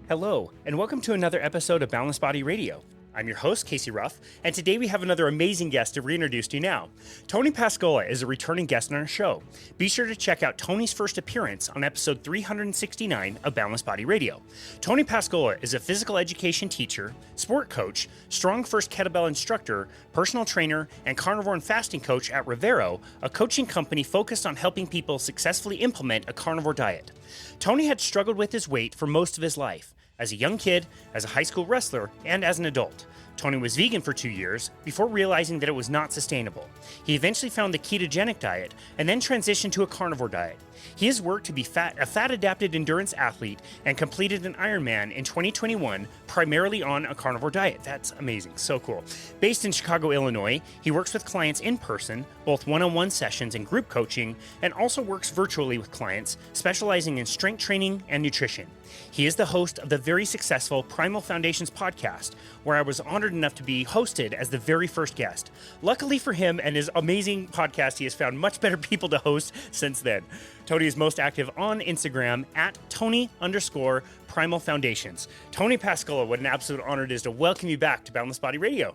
Hello, and welcome to another episode of Boundless Body Radio. I'm your host, Casey Ruff, and today we have another amazing guest to reintroduce to you now. Tony Pascolla is a returning guest on our show. Be sure to check out Tony's first appearance on episode 369 of Boundless Body Radio. Tony Pascolla is a physical education teacher, sport coach, strong first kettlebell instructor, personal trainer, and carnivore and fasting coach at Rivero, a coaching company focused on helping people successfully implement a carnivore diet. Tony had struggled with his weight for most of his life. As a young kid, as a high school wrestler, and as an adult. Tony was vegan for 2 years before realizing that it was not sustainable. He eventually found the ketogenic diet and then transitioned to a carnivore diet. He has worked to be a fat-adapted endurance athlete and completed an Ironman in 2021 primarily on a carnivore diet. That's amazing. So cool. Based in Chicago, Illinois, he works with clients in person, both one-on-one sessions and group coaching, and also works virtually with clients, specializing in strength training and nutrition. He is the host of the very successful Primal Foundations podcast, where I was honored enough to be hosted as the very first guest. Luckily for him and his amazing podcast, he has found much better people to host since then. Tony is most active on Instagram at Tony_Primal Foundations. Tony Pascolla, what an absolute honor it is to welcome you back to Boundless Body Radio.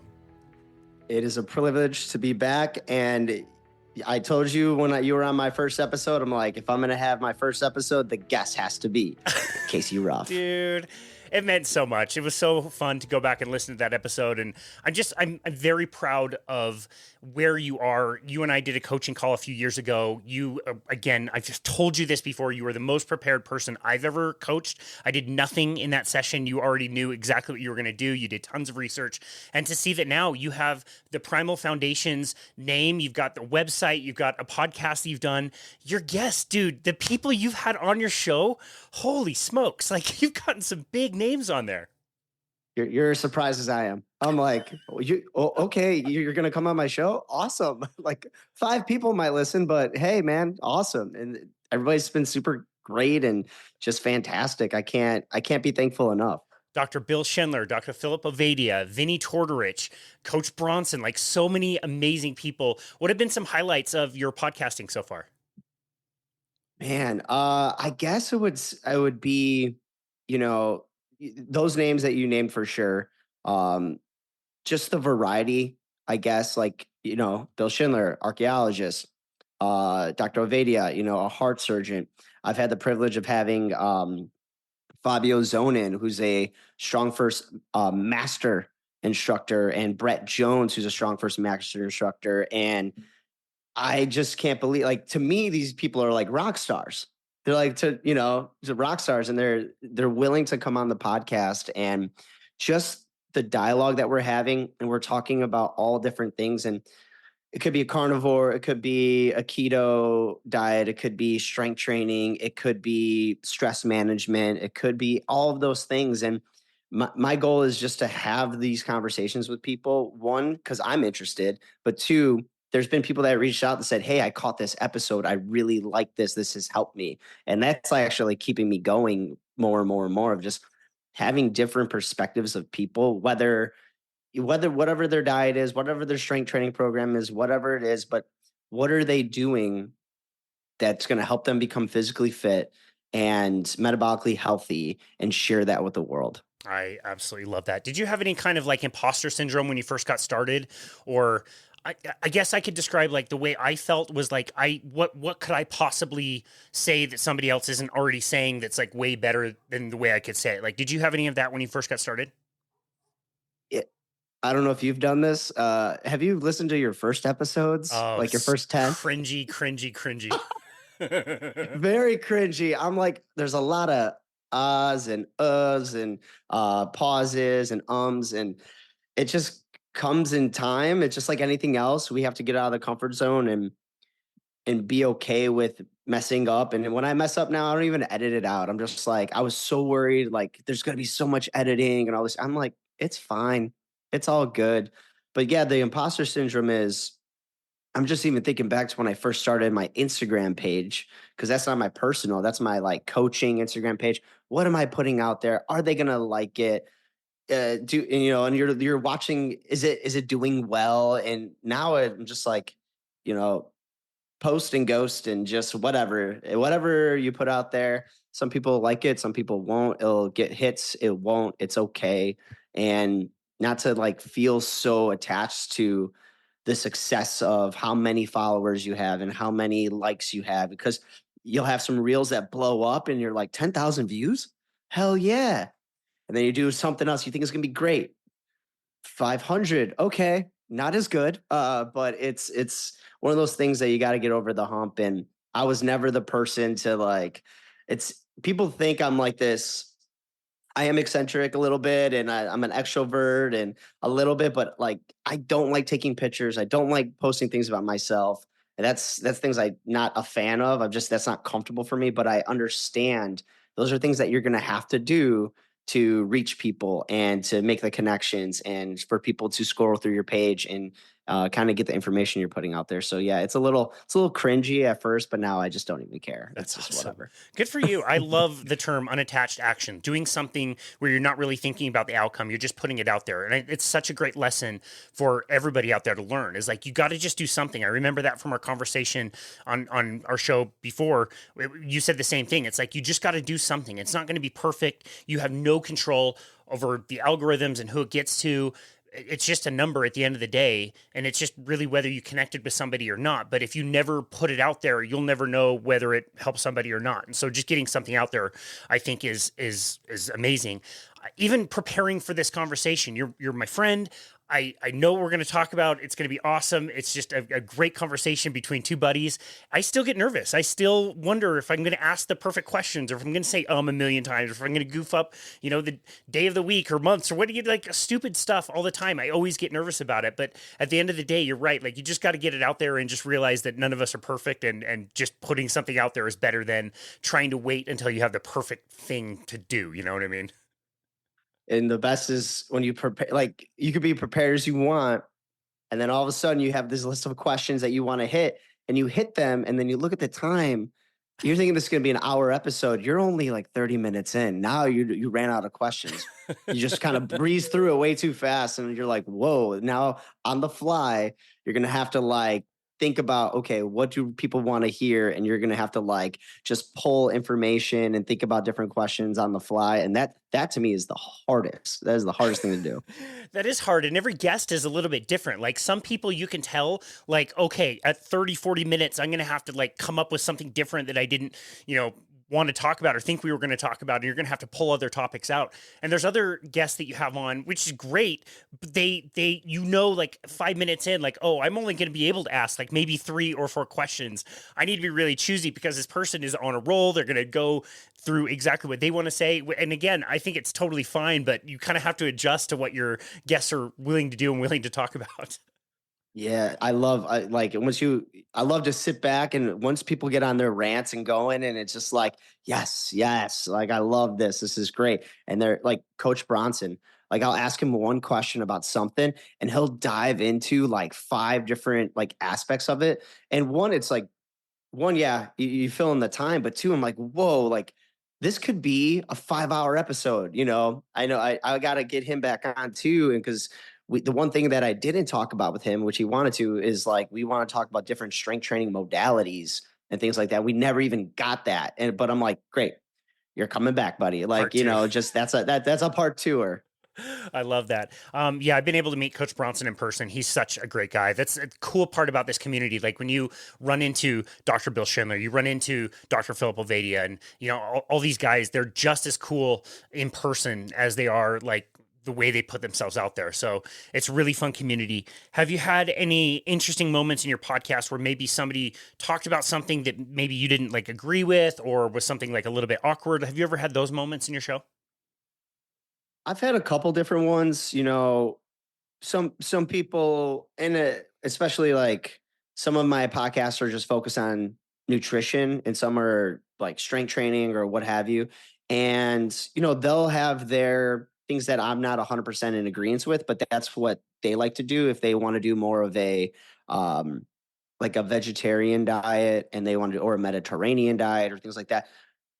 It is a privilege to be back, and I told you when you were on my first episode, I'm like, if I'm going to have my first episode, the guest has to be Casey Ruff. Dude, it meant so much. It was so fun to go back and listen to that episode. And I'm very proud of where you are. You and I did a coaching call a few years ago. You, again, I've just told you this before. You were the most prepared person I've ever coached. I did nothing in that session. You already knew exactly what you were going to do. You did tons of research. And to see that now you have the Primal Foundation's name, you've got the website, you've got a podcast that you've done. Your guests, dude, the people you've had on your show, holy smokes. Like, you've gotten some big names on there. You're as surprised as I am. I'm like, okay, you're going to come on my show? Awesome. Like 5 people might listen, but hey, man, awesome. And everybody's been super great and just fantastic. I can't be thankful enough. Dr. Bill Schindler, Dr. Philip Ovadia, Vinny Tortorich, Coach Bronson, like so many amazing people. What have been some highlights of your podcasting so far? Man, I guess I would be, those names that you named for sure. Just the variety, I guess, like, Bill Schindler, archaeologist, Dr. Ovadia, a heart surgeon. I've had the privilege of having Fabio Zonin, who's a strong first master instructor, and Brett Jones, who's a strong first master instructor. And I just can't believe, like, to me, these people are like rock stars. They're like to rock stars, and they're willing to come on the podcast, and just the dialogue that we're having, and we're talking about all different things. And it could be a carnivore, it could be a keto diet, it could be strength training, it could be stress management, it could be all of those things. And my goal is just to have these conversations with people. 1, because I'm interested, but 2, there's been people that reached out and said, hey, I caught this episode. I really like this. This has helped me. And that's actually keeping me going more and more and more, of just having different perspectives of people, whether whatever their diet is, whatever their strength training program is, whatever it is, but what are they doing that's going to help them become physically fit and metabolically healthy, and share that with the world. I absolutely love that. Did you have any kind of like imposter syndrome when you first got started? Or I guess I could describe, like, the way I felt was like, what could I possibly say that somebody else isn't already saying that's like way better than the way I could say it? Like, did you have any of that when you first got started? I don't know if you've done this. Have you listened to your first episodes? Oh, like your first 10? Cringy. Very cringy. I'm like, there's a lot of ahs and uhs and pauses and ums, and it just comes in time. It's just like anything else. We have to get out of the comfort zone and be okay with messing up. And when I mess up now, I don't even edit it out. I'm just like, I was so worried, like, there's going to be so much editing and all this. I'm like, it's fine. It's all good. But yeah, the imposter syndrome is, I'm just even thinking back to when I first started my Instagram page, because that's not my personal, that's my like coaching Instagram page. What am I putting out there? Are they going to like it? And you're watching, is it doing well? And now I'm just like, post and ghost and just whatever you put out there. Some people like it, some people won't. It'll get hits, it won't. It's okay. And not to like feel so attached to the success of how many followers you have and how many likes you have, because you'll have some reels that blow up and you're like 10,000 views. Hell yeah. And then you do something else you think is going to be great. 500. Okay. Not as good. But it's one of those things that you got to get over the hump. And I was never the person to like, it's people think I'm like this. I am eccentric a little bit, and I'm an extrovert and a little bit, but like I don't like taking pictures. I don't like posting things about myself. And that's things I'm not a fan of. I'm just that's not comfortable for me. But I understand those are things that you're gonna have to do to reach people and to make the connections and for people to scroll through your page and kind of get the information you're putting out there. So yeah, it's a little cringy at first, but now I just don't even care. That's It's just awesome. whatever. Good for you. I love the term unattached action, doing something where you're not really thinking about the outcome. You're just putting it out there. And it's such a great lesson for everybody out there to learn is like, you got to just do something. I remember that from our conversation on our show before. You said the same thing. It's like, you just got to do something. It's not going to be perfect. You have no control over the algorithms and who it gets to. It's just a number at the end of the day, and it's just really whether you connected with somebody or not. But if you never put it out there, you'll never know whether it helps somebody or not. And so just getting something out there, I think is amazing. Even preparing for this conversation, you're my friend. I know what we're going to talk about. It's going to be awesome. It's just a great conversation between two buddies. I still get nervous. I still wonder if I'm going to ask the perfect questions, or if I'm going to say a million times, or if I'm going to goof up, the day of the week or months, or what do you like stupid stuff all the time. I always get nervous about it. But at the end of the day, you're right. Like, you just got to get it out there and just realize that none of us are perfect, and just putting something out there is better than trying to wait until you have the perfect thing to do. You know what I mean? And the best is when you prepare, like you could be prepared as you want, and then all of a sudden you have this list of questions that you want to hit, and you hit them, and then you look at the time. You're thinking this is going to be an hour episode. You're only like 30 minutes in. Now you ran out of questions. You just kind of breeze through it way too fast, and you're like, whoa! Now on the fly, you're going to have to like think about, okay, what do people want to hear, and you're going to have to like just pull information and think about different questions on the fly, and that to me is the hardest. That is the hardest thing to do. That is hard. And every guest is a little bit different. Like, some people you can tell, like, okay, at 30, 40 minutes, I'm going to have to like come up with something different that I didn't, want to talk about or think we were going to talk about. And you're going to have to pull other topics out. And there's other guests that you have on, which is great. But like 5 minutes in, like, oh, I'm only going to be able to ask like maybe 3 or 4 questions. I need to be really choosy because this person is on a roll. They're going to go through exactly what they want to say. And again, I think it's totally fine, but you kind of have to adjust to what your guests are willing to do and willing to talk about. Yeah, I like I love to sit back and once people get on their rants and going and it's just like, yes, yes, like I love this. This is great. And they're like Coach Bronson, like I'll ask him one question about something and he'll dive into like 5 different like aspects of it. And one, it's like one, yeah, you fill in the time, but two, I'm like, whoa, like this could be a 5 hour episode. I know I got to get him back on too. And because the one thing that I didn't talk about with him, which he wanted to, is like we want to talk about different strength training modalities and things like that. We never even got that. But I'm like, great, you're coming back, buddy. Like, Part two. just that's a part tour. I love that. Yeah, I've been able to meet Coach Bronson in person. He's such a great guy. That's a cool part about this community. Like, when you run into Dr. Bill Schindler, you run into Dr. Philip Ovadia, and all these guys, they're just as cool in person as they are like the way they put themselves out there. So it's a really fun community. Have you had any interesting moments in your podcast where maybe somebody talked about something that maybe you didn't like agree with, or was something like a little bit awkward? Have you ever had those moments in your show? I've had a couple different ones, some people in it, especially like some of my podcasts are just focused on nutrition and some are like strength training or what have you. And, they'll have their things that I'm not 100% in agreement with, but that's what they like to do if they want to do more of um, like a vegetarian diet and they want to, or a Mediterranean diet or things like that.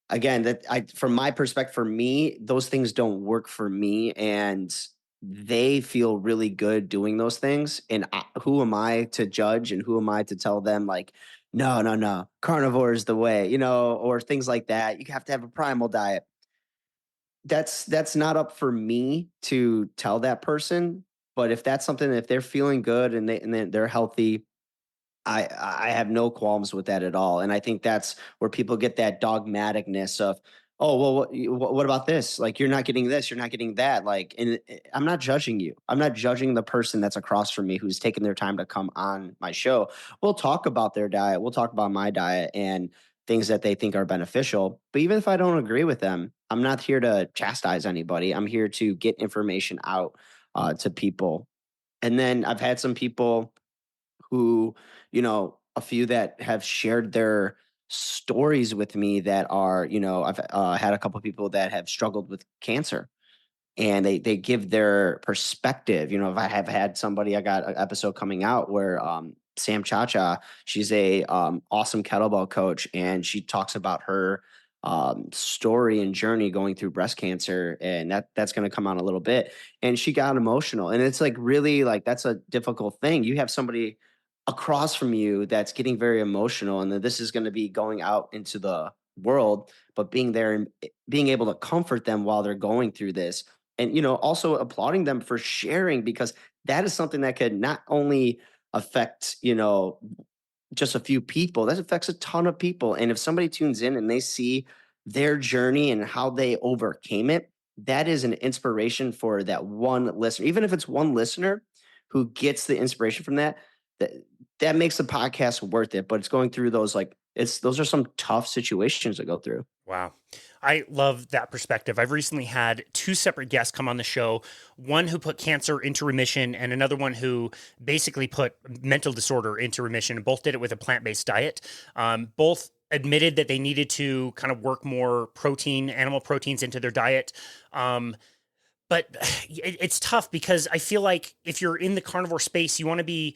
Again, from my perspective, for me, those things don't work for me, and they feel really good doing those things. And who am I to judge, and who am I to tell them like no, no, no, carnivore is the way, or things like that. You have to have a primal diet. That's not up for me to tell that person. But if that's something, if they're feeling good and they're healthy, I have no qualms with that at all, and I think that's where people get that dogmaticness of, oh well, what about this? Like, you're not getting this, you're not getting that. Like, and I'm not judging you. I'm not judging the person that's across from me who's taking their time to come on my show. We'll talk about their diet. We'll talk about my diet and things that they think are beneficial. But even if I don't agree with them, I'm not here to chastise anybody. I'm here to get information out to people. And then I've had some people who, a few that have shared their stories with me that are, I've had a couple of people that have struggled with cancer, and they give their perspective. If I have had somebody, I got an episode coming out where Sam Cha, she's a awesome kettlebell coach, and she talks about her story and journey going through breast cancer, and that's going to come out a little bit. And she got emotional, and it's like, really, like, that's a difficult thing. You have somebody across from you that's getting very emotional, and that this is going to be going out into the world, but being there and being able to comfort them while they're going through this, and also applauding them for sharing, because that is something that could not only affect just a few people, that affects a ton of people. And if somebody tunes in and they see their journey and how they overcame it, that is an inspiration for that one listener. Even if it's one listener who gets the inspiration from that, that makes the podcast worth it. But it's going through those, like, those are some tough situations to go through. Wow. I love that perspective. I've recently had two separate guests come on the show, one who put cancer into remission and another one who basically put mental disorder into remission. Both did it with a plant-based diet. Both admitted that they needed to kind of work more protein, animal proteins into their diet. But it's tough because I feel like if you're in the carnivore space, you want to be,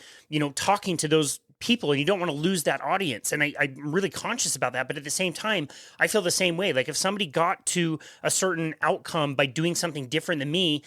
talking to those people and you don't want to lose that audience. And I'm really conscious about that. But at the same time, I feel the same way. Like if somebody got to a certain outcome by doing something different than me,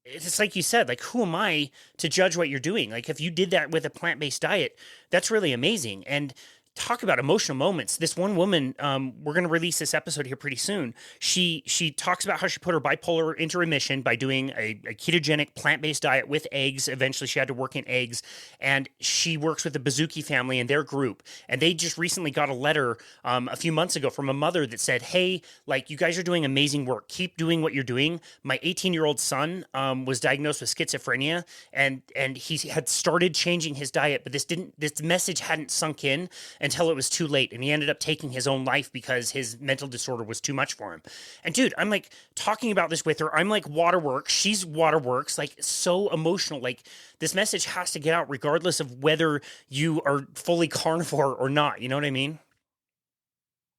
it's like you said, like, who am I to judge what you're doing? Like if you did that with a plant-based diet, that's really amazing. And talk about emotional moments. This one woman, we're going to release this episode here pretty soon. She talks about how she put her bipolar into remission by doing a ketogenic plant-based diet with eggs. Eventually, she had to work in eggs, and she works with the Bazuki family and their group. And they just recently got a letter a few months ago from a mother that said, "Hey, like, you guys are doing amazing work. Keep doing what you're doing. My 18-year-old son was diagnosed with schizophrenia, and he had started changing his diet, but this message hadn't sunk in until it was too late, and he ended up taking his own life because his mental disorder was too much for him." And dude, I'm like talking about this with her. I'm like waterworks. She's waterworks. Like, so emotional. Like, this message has to get out regardless of whether you are fully carnivore or not. You know what I mean?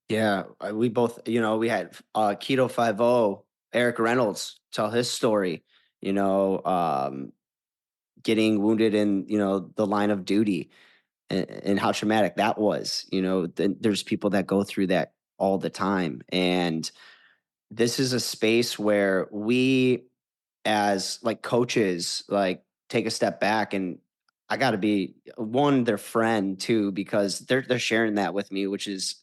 Yeah, we both, we had Keto 50, Eric Reynolds, tell his story, you know, um, getting wounded in, the line of duty, and how traumatic that was. There's people that go through that all the time. And this is a space where we, as like coaches, like, take a step back, and I got to be, one, their friend, too, because they're sharing that with me, which is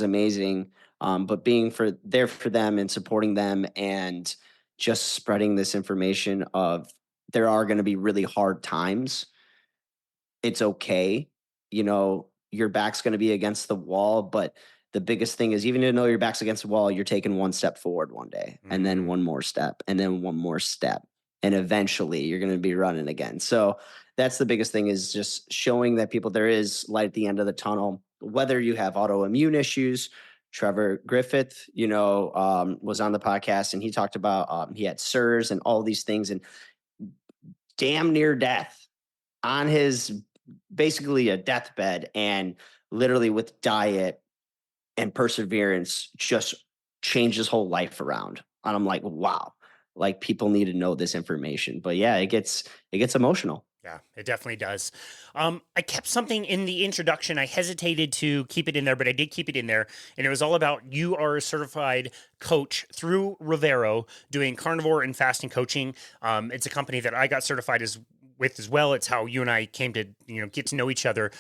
amazing. But being there for them and supporting them, and just spreading this information of, there are going to be really hard times. It's okay. Your back's going to be against the wall, but the biggest thing is, even though your back's against the wall, you're taking one step forward one day, and then one more step, and then one more step. And eventually you're going to be running again. So that's the biggest thing, is just showing that people, there is light at the end of the tunnel, whether you have autoimmune issues. Trevor Griffith, was on the podcast, and he talked about, he had SIRS and all these things, and damn near death on his, basically a deathbed, and literally with diet and perseverance just changed his whole life around. And I'm like, wow, like, people need to know this information. But yeah, it gets emotional. Yeah, it definitely does. I kept something in the introduction. I hesitated to keep it in there, but I did keep it in there. And it was all about, you are a certified coach through Rivero doing carnivore and fasting coaching. It's a company that I got certified as with as well. It's how you and I came to, get to know each other.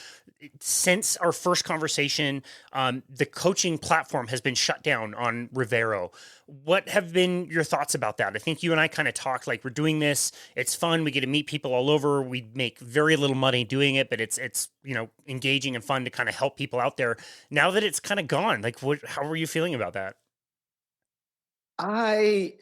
Since our first conversation, the coaching platform has been shut down on Rivero. What have been your thoughts about that? I think you and I kind of talked like we're doing this. It's fun. We get to meet people all over. We make very little money doing it, but it's engaging and fun to kind of help people out there. Now that it's kind of gone, like how are you feeling about that? I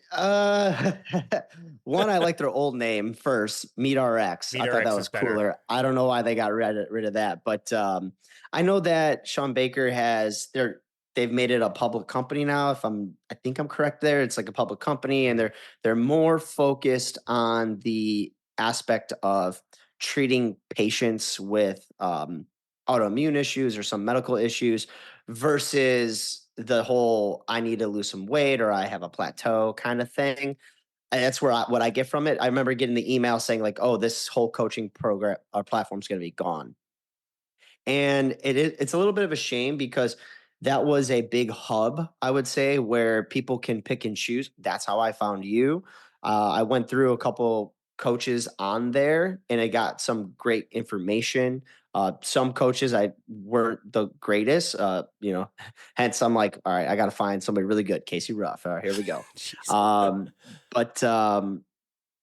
one, I like their old name first, Meet RX. I thought that MeetRx is was better. cooler. I don't know why they got rid of that, but I know that Sean Baker they've made it a public company now. I think I'm correct there. It's like a public company, and they're more focused on the aspect of treating patients with autoimmune issues or some medical issues versus the whole I need to lose some weight or I have a plateau kind of thing. And that's what I get from it. I remember getting the email saying like, "Oh, this whole coaching program or platform is going to be gone." And it's a little bit of a shame because that was a big hub, I would say, where people can pick and choose. That's how I found you. I went through a couple coaches on there and I got some great information. Some coaches I weren't the greatest, hence I'm like, all right, I got to find somebody really good. Casey Ruff. All right, here we go. Jeez. But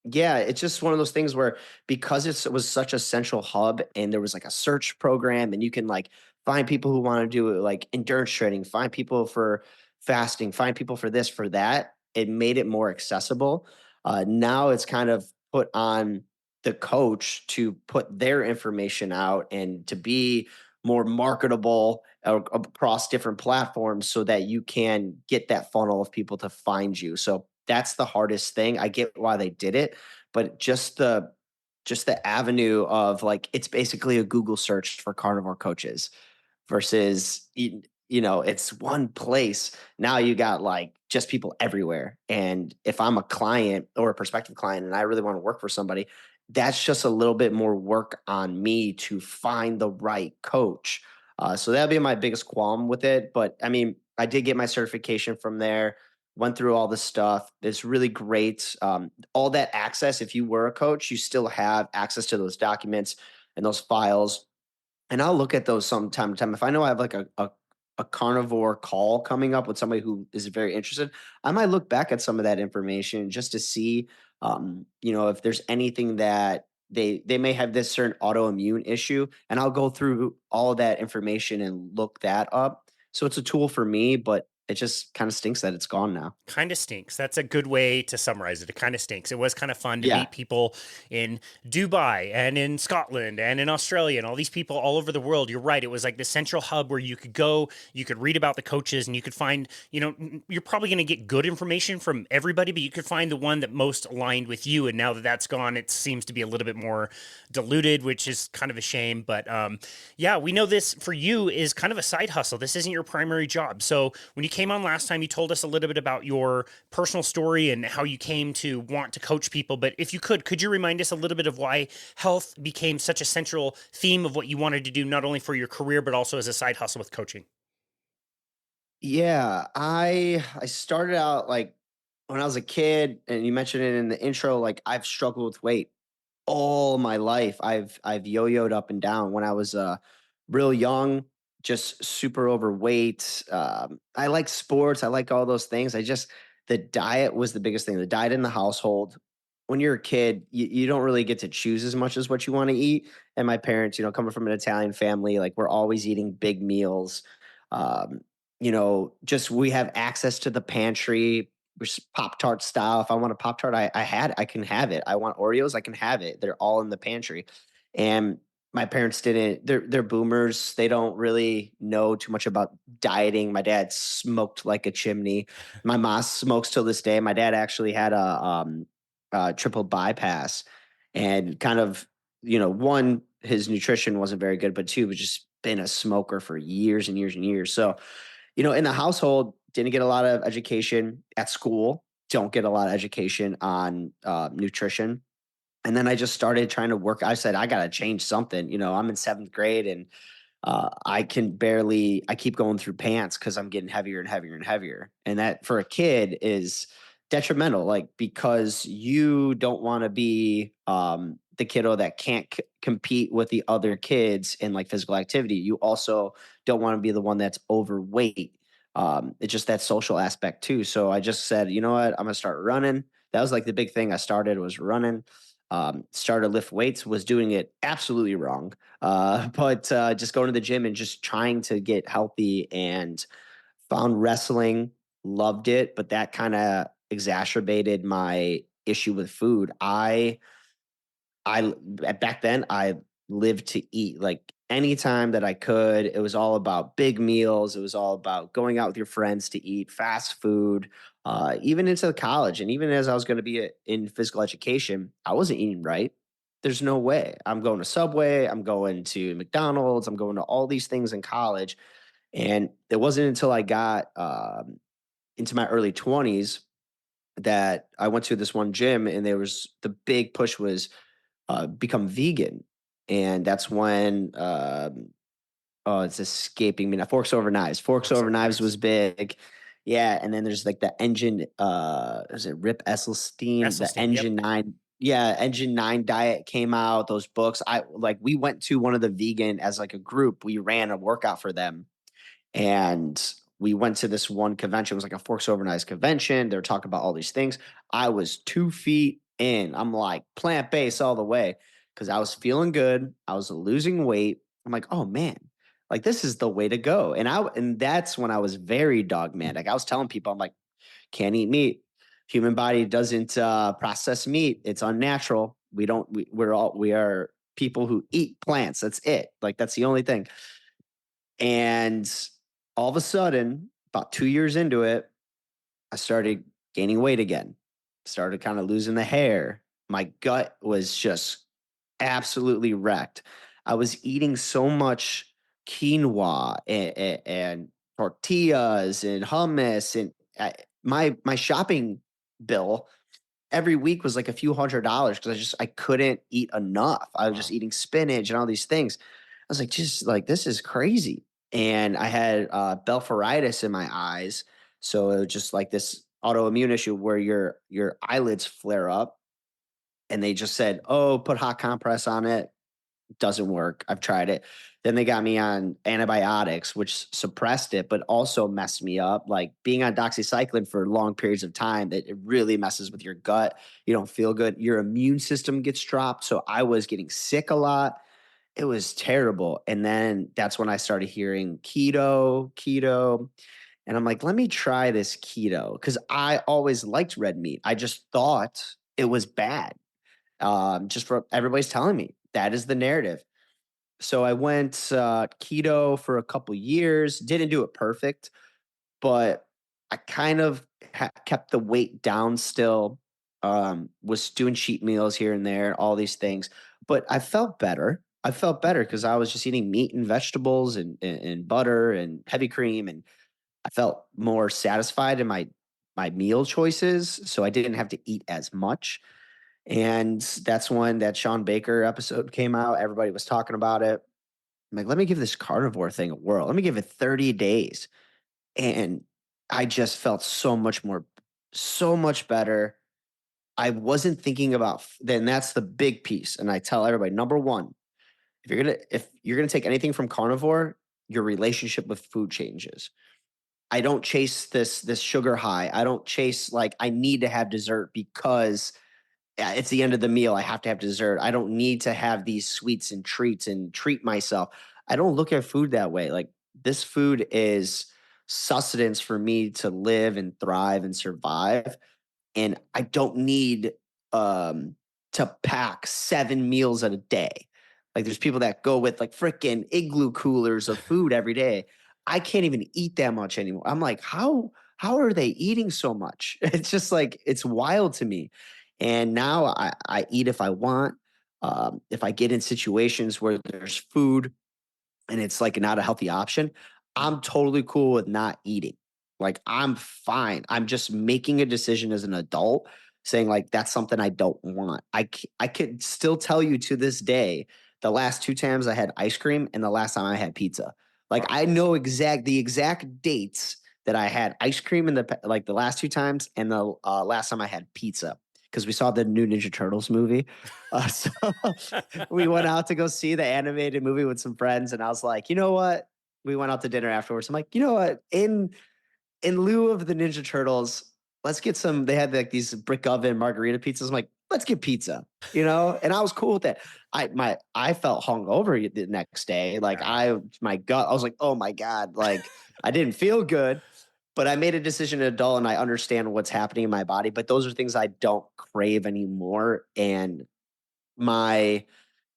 yeah, it's just one of those things where because it was such a central hub and there was like a search program and you can like find people who want to do like endurance training, find people for fasting, find people for this, for that. It made it more accessible. Now it's kind of put on the coach to put their information out and to be more marketable across different platforms so that you can get that funnel of people to find you. So that's the hardest thing. I get why they did it, but just the avenue of like it's basically a Google search for carnivore coaches versus it's one place. Now you got like just people everywhere. And if I'm a client or a prospective client and I really want to work for somebody, that's just a little bit more work on me to find the right coach. So that'd be my biggest qualm with it. But I mean, I did get my certification from there, went through all this stuff. It's really great. All that access, if you were a coach, you still have access to those documents and those files, and I'll look at those some time to time. If I know I have like a carnivore call coming up with somebody who is very interested, I might look back at some of that information just to see, if there's anything that they may have this certain autoimmune issue, and I'll go through all of that information and look that up. So it's a tool for me, but it just kind of stinks that it's gone now. Kind of stinks. That's a good way to summarize it. It kind of stinks. It was kind of fun to Yeah. meet people in Dubai and in Scotland and in Australia and all these people all over the world. You're right. It was like the central hub where you could go, you could read about the coaches, and you could find, you're probably going to get good information from everybody, but you could find the one that most aligned with you. And now that that's gone, it seems to be a little bit more diluted, which is kind of a shame. But yeah, we know this for you is kind of a side hustle. This isn't your primary job. So when you came on last time, you told us a little bit about your personal story and how you came to want to coach people. But if you could you remind us a little bit of why health became such a central theme of what you wanted to do, not only for your career, but also as a side hustle with coaching? Yeah, I started out like when I was a kid, and you mentioned it in the intro. Like I've struggled with weight all my life. I've yo-yoed up and down. When I was real young, just super overweight. I like sports. I like all those things. The diet was the biggest thing. The diet in the household. When you're a kid, you don't really get to choose as much as what you want to eat. And my parents, coming from an Italian family, like we're always eating big meals. Um, just we have access to the pantry, which Pop Tart style. If I want a Pop Tart, I can have it. I want Oreos, I can have it. They're all in the pantry. And my parents didn't, they're boomers. They don't really know too much about dieting. My dad smoked like a chimney. My mom smokes till this day. My dad actually had a triple bypass and kind of, one, his nutrition wasn't very good, but two, was just been a smoker for years and years and years. So, in the household, didn't get a lot of education at school. Don't get a lot of education on nutrition. And then I just started trying to work. I said, I got to change something. I'm in seventh grade and I keep going through pants because I'm getting heavier and heavier and heavier. And that for a kid is detrimental, like because you don't want to be the kiddo that can't compete with the other kids in like physical activity. You also don't want to be the one that's overweight. It's just that social aspect too. So I just said, you know what, I'm gonna start running. That was like the big thing I started was running. Started lift weights, was doing it absolutely wrong. But just going to the gym and just trying to get healthy and found wrestling, loved it, but that kind of exacerbated my issue with food. Back then I lived to eat. Like anytime that I could, it was all about big meals. It was all about going out with your friends to eat fast food. Even into college, and even as I was going to be in physical education, I wasn't eating right. There's no way. I'm going to Subway. I'm going to McDonald's. I'm going to all these things in college, and it wasn't until I got into my early 20s that I went to this one gym, and there was the big push was become vegan, and that's when oh, it's escaping me now. Forks over knives. Forks Forks over over knives knives. was big. Yeah, and then there's like the engine. Is it Rip Esselstyn? The Esselstyn, yep. Engine 9. Yeah, Engine 9 diet came out. Those books. I like. We went to one of the vegan as like a group. We ran a workout for them, and we went to this one convention. It was like a Forks Over Knives convention. They were talking about all these things. I was 2 feet in. I'm like plant based all the way because I was feeling good. I was losing weight. I'm like, oh man, like this is the way to go. And that's when I was very dogmatic. I was telling people, I'm like, can't eat meat. Human body doesn't process meat. It's unnatural. We don't. We are people who eat plants. That's it. Like that's the only thing. And all of a sudden, about 2 years into it, I started gaining weight again, started kind of losing the hair. My gut was just absolutely wrecked. I was eating so much quinoa and tortillas and hummus, and my shopping bill every week was like a few $100s because I couldn't eat enough. I was just Wow. eating spinach and all these things. I was like, just like this is crazy. And I had blepharitis in my eyes, so it was just like this autoimmune issue where your eyelids flare up. And they just said, "Oh, put hot compress on it." Doesn't work. I've tried it. Then they got me on antibiotics, which suppressed it, but also messed me up. Like being on doxycycline for long periods of time, that it really messes with your gut. You don't feel good. Your immune system gets dropped. So I was getting sick a lot. It was terrible. And then that's when I started hearing keto. And I'm like, let me try this keto because I always liked red meat. I just thought it was bad. Just for everybody's telling me that is the narrative. So I went keto for a couple years. Didn't do it perfect, but I kind of kept the weight down still. Was doing cheat meals here and there, all these things, but I felt better. I felt better because I was just eating meat and vegetables and butter and heavy cream, and I felt more satisfied in my meal choices. So I didn't have to eat as much. And that's when that Sean Baker episode came out. Everybody was talking about it. I'm like, let me give this carnivore thing a whirl. Let me give it 30 days. And I just felt so much better. I wasn't thinking about, then that's the big piece. And I tell everybody, number one, if you're gonna take anything from carnivore, your relationship with food changes. I don't chase this sugar high. I don't chase like I need to have dessert because it's the end of the meal. I have to have dessert. I don't need to have these sweets and treats and treat myself. I don't look at food that way. Like this food is sustenance for me to live and thrive and survive. And I don't need um, to pack 7 meals a day. Like there's people that go with like freaking igloo coolers of food every day. I can't even eat that much anymore. I'm like, how are they eating so much? It's just like it's wild to me. And now I eat if I want. If I get in situations where there's food and it's like not a healthy option, I'm totally cool with not eating. Like I'm fine. I'm just making a decision as an adult saying like that's something I don't want. I could still tell you to this day the last two times I had ice cream and the last time I had pizza. Like Wow. I know the exact dates that I had ice cream in the like the last two times and the last time I had pizza because we saw the new Ninja Turtles movie. So we went out to go see the animated movie with some friends, and I was like, you know what? We went out to dinner afterwards. I'm like, you know what? In lieu of the Ninja Turtles, let's get some. They had like these brick oven margarita pizzas. I'm like, let's get pizza, and I was cool with that. I felt hungover the next day. Like Yeah. my gut, I was like, oh my God, like I didn't feel good. But I made a decision as an adult and I understand what's happening in my body. But those are things I don't crave anymore. And my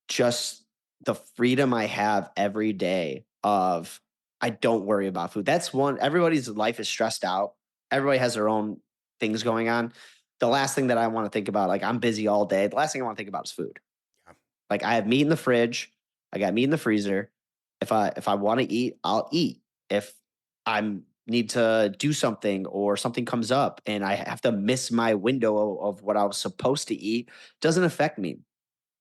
just the freedom I have every day of I don't worry about food. That's one. Everybody's life is stressed out. Everybody has their own things going on. The last thing that I want to think about, like I'm busy all day. The last thing I want to think about is food. Yeah. Like I have meat in the fridge. I got meat in the freezer. If I want to eat, I'll eat. If I'm need to do something or something comes up and I have to miss my window of what I was supposed to eat, doesn't affect me.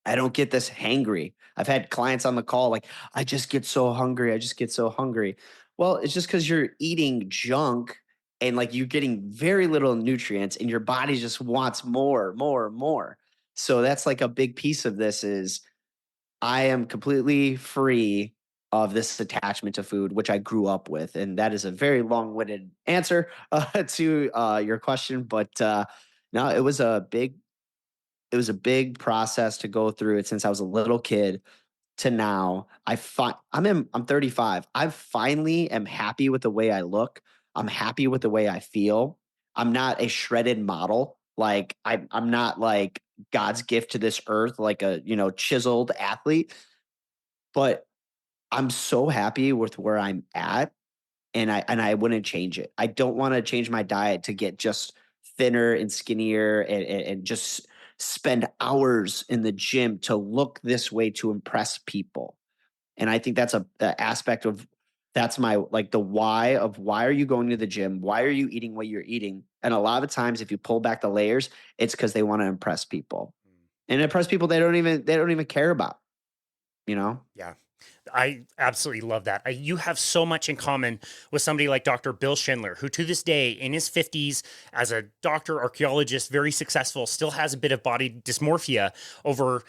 I don't get this hangry. I've had clients on the call like, I just get so hungry. I just get so hungry. Well, it's just because you're eating junk and like you're getting very little nutrients and your body just wants more, more, more. So that's like a big piece of this is I am completely free of this attachment to food, which I grew up with. And that is a very long-winded answer to your question. But no, it was a big process to go through it since I was a little kid to now. I'm 35. I finally am happy with the way I look. I'm happy with the way I feel. I'm not a shredded model. Like I'm not like God's gift to this earth, like a chiseled athlete. But I'm so happy with where I'm at, and I wouldn't change it. I don't want to change my diet to get just thinner and skinnier and just spend hours in the gym to look this way to impress people. And I think that's a aspect of that's my like the why of why are you going to the gym? Why are you eating what you're eating? And a lot of times if you pull back the layers, it's because they want to impress people. And impress people they don't even care about, you know? Yeah. I absolutely love that. You have so much in common with somebody like Dr. Bill Schindler, who to this day, in his 50s, as a doctor, archaeologist, very successful, still has a bit of body dysmorphia over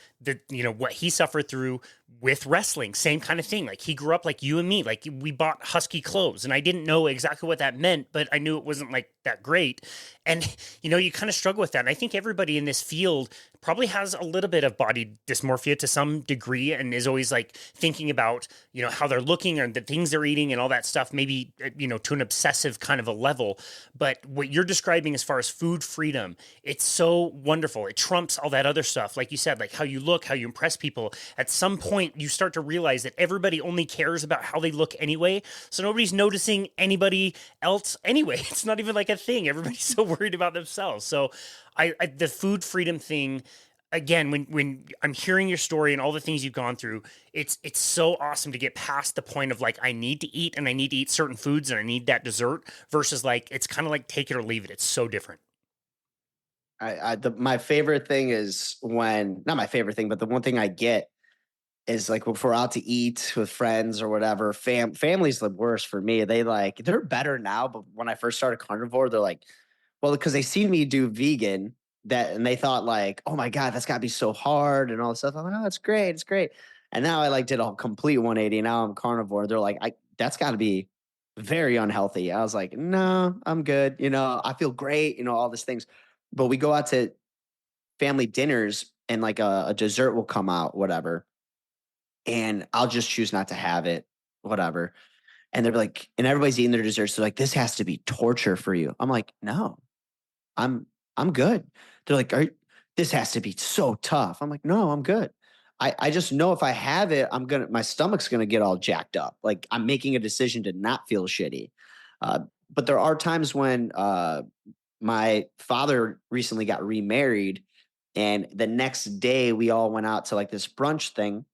what he suffered through with wrestling. Same kind of thing. Like he grew up like you and me. Like we bought husky clothes, and I didn't know exactly what that meant, but I knew it wasn't like that great. And you kind of struggle with that. And I think everybody in this field probably has a little bit of body dysmorphia to some degree and is always like thinking about how they're looking and the things they're eating and all that stuff, maybe to an obsessive kind of a level. But what you're describing as far as food freedom, it's so wonderful. It trumps all that other stuff, like you said, like how you look, how you impress people. At some point you start to realize that everybody only cares about how they look anyway, so nobody's noticing anybody else anyway. It's not even like a thing. Everybody's so worried about themselves. So the food freedom thing, again, when I'm hearing your story and all the things you've gone through, it's so awesome to get past the point of like I need to eat and I need to eat certain foods and I need that dessert versus like it's kind of like take it or leave it. It's so different. My favorite thing is when not my favorite thing, but the one thing I get is like if we're out to eat with friends or whatever. Family's the worst for me. They're better now, but when I first started carnivore, they're like, well, because they seen me do vegan and they thought like, oh my God, that's gotta be so hard and all this stuff. I'm like, oh, it's great, it's great. And now I like did a complete 180. Now I'm carnivore. They're like, that's gotta be very unhealthy. I was like, no, I'm good. I feel great, all these things. But we go out to family dinners and like a dessert will come out, whatever. And I'll just choose not to have it, whatever. And they're like, and everybody's eating their desserts. They're like, this has to be torture for you. I'm like, no, I'm I'm good. They're like, this has to be so tough. I'm like, no, I'm good. I just know if I have it, my stomach's gonna get all jacked up. Like I'm making a decision to not feel shitty. Uh, but there are times when my father recently got remarried, and the next day we all went out to like this brunch thing.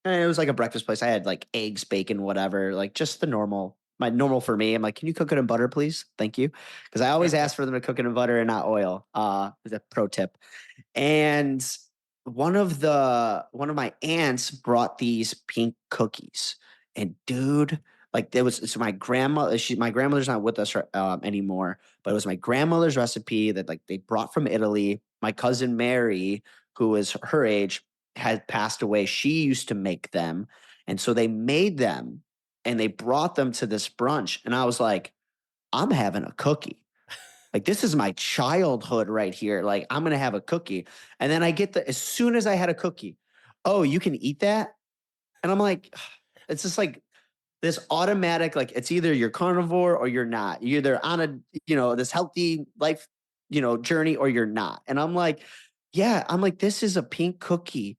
And it was like a breakfast place. I had like eggs, bacon, whatever, like just the normal. My normal for me. I'm like, can you cook it in butter, please? Thank you. Because I always ask for them to cook it in butter and not oil. Is a pro tip. And one of my aunts brought these pink cookies. And dude, like it's my grandma. My grandmother's not with us anymore, but it was my grandmother's recipe that like they brought from Italy. my cousin Mary, who was her age, had passed away. She used to make them. And so they made them and they brought them to this brunch. And I was like, I'm having a cookie. Like, this is my childhood right here. Like, I'm going to have a cookie. And then I get as soon as I had a cookie, oh, you can eat that? And I'm like, it's just like this automatic, like, it's either you're carnivore or you're not. You're either on a, this healthy life, journey, or you're not. And I'm like, yeah, I'm like, this is a pink cookie.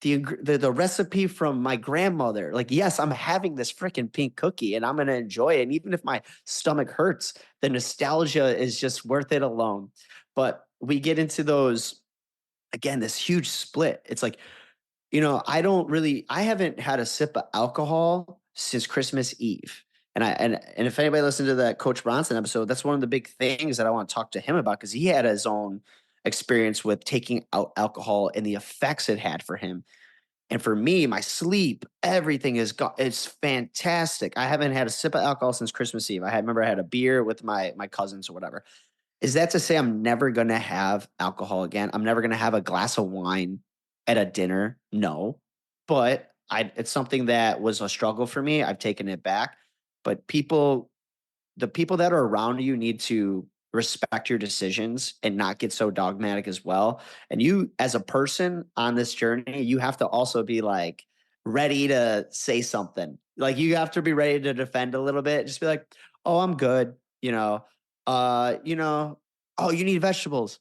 The recipe from my grandmother. Like, yes, I'm having this freaking pink cookie and I'm going to enjoy it. And even if my stomach hurts, the nostalgia is just worth it alone. But we get into those, again, this huge split. It's like, I haven't had a sip of alcohol since Christmas Eve. And if anybody listened to that Coach Bronson episode, that's one of the big things that I want to talk to him about, because he had his own experience with taking out alcohol and the effects it had for him. And for me, my sleep, everything it's fantastic. I haven't had a sip of alcohol since Christmas Eve. Remember I had a beer with my cousins or whatever. Is that to say I'm never gonna have alcohol again? I'm never gonna have a glass of wine at a dinner? No. But it's something that was a struggle for me. I've taken it back. But the people that are around you need to respect your decisions and not get so dogmatic as well. And you, as a person on this journey, you have to also be like ready to say something. Like, you have to be ready to defend a little bit. Just be like, oh, I'm good. Oh, you need vegetables.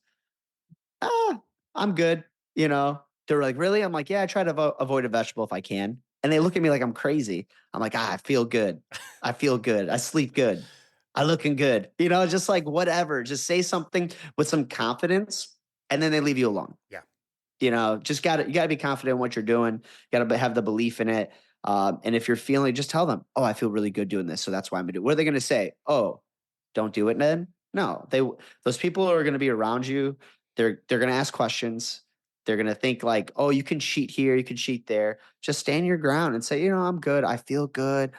I'm good. They're like, really? I'm like, yeah, I try to avoid a vegetable if I can. And they look at me like I'm crazy. I'm like, I feel good. I feel good. I sleep good. I looking good. Just like whatever. Just say something with some confidence, and then they leave you alone. Yeah. You gotta be confident in what you're doing. You gotta have the belief in it. And if you're feeling, just tell them, oh, I feel really good doing this, so that's why I'm gonna do it. What are they gonna say? Oh, don't do it, Ned? No, those people are gonna be around you. They're gonna ask questions. They're gonna think like, oh, you can cheat here, you can cheat there. Just stand your ground and say, I'm good. I feel good.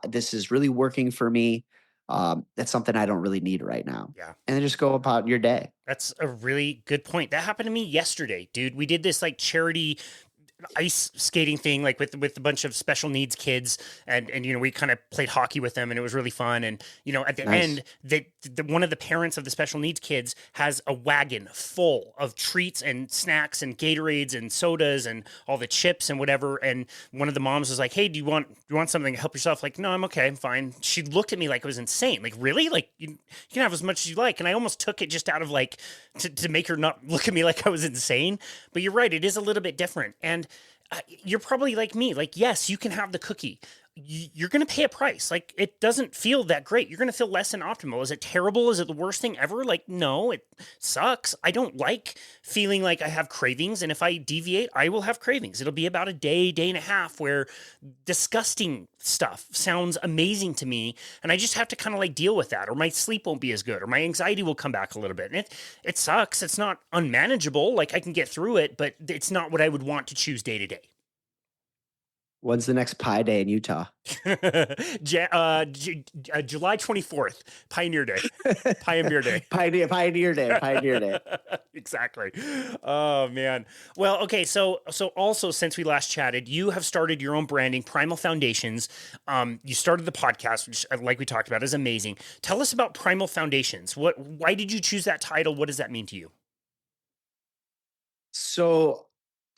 This is really working for me. That's something I don't really need right now. Yeah. And then just go about your day. That's a really good point. That happened to me yesterday, dude. We did this like charity ice skating thing, like with a bunch of special needs kids, and we kind of played hockey with them, and it was really fun. And at the Nice. end, one of the parents of the special needs kids has a wagon full of treats and snacks and Gatorades and sodas and all the chips and whatever. And one of the moms was like, "Hey, do you want something to help yourself?" Like, "No, I'm okay, I'm fine." She looked at me like it was insane. Like, really? Like, you can have as much as you like. And I almost took it just out of like to make her not look at me like I was insane. But you're right, it is a little bit different. And you're probably like me. Like, yes, you can have the cookie. You're going to pay a price. Like, it doesn't feel that great. You're going to feel less than optimal. Is it terrible? Is it the worst thing ever? Like, no, it sucks. I don't like feeling like I have cravings. And if I deviate, I will have cravings. It'll be about a day and a half where disgusting stuff sounds amazing to me. And I just have to kind of like deal with that, or my sleep won't be as good, or my anxiety will come back a little bit. And it sucks. It's not unmanageable. Like, I can get through it, but it's not what I would want to choose day to day. When's the next Pi Day in Utah? July 24th, Pioneer Day, Pioneer Day. Pioneer Day, Pioneer Day. Exactly. Oh man. Well, okay. So also, since we last chatted, you have started your own branding, Primal Foundations. You started the podcast, which, like we talked about, is amazing. Tell us about Primal Foundations. Why did you choose that title? What does that mean to you? So,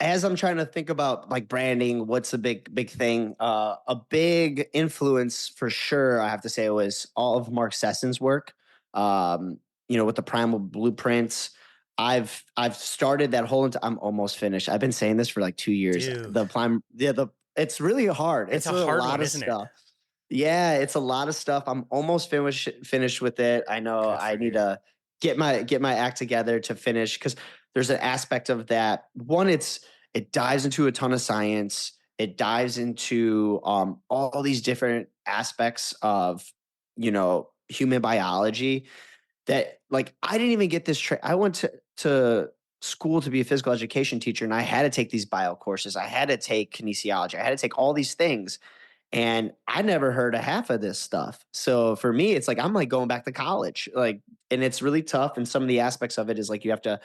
as I'm trying to think about like branding, what's a big thing? A big influence for sure, I have to say, was all of Mark Sesson's work. With the Primal Blueprints. I've started that whole. I'm almost finished. I've been saying this for like 2 years. Dude, The Prime, yeah, it's really hard. it's It's a a hard lot one, of isn't it? stuff. Yeah, it's a lot of stuff. I'm almost finished with it. I know Good I for need you. to get my act together to finish, because there's an aspect of that. One, it dives into a ton of science. It dives into all these different aspects of human biology that, like, I didn't even get this. I went to school to be a physical education teacher, and I had to take these bio courses. I had to take kinesiology. I had to take all these things, and I never heard of half of this stuff. So for me, it's like I'm like going back to college. Like, and it's really tough. And some of the aspects of it is like you have to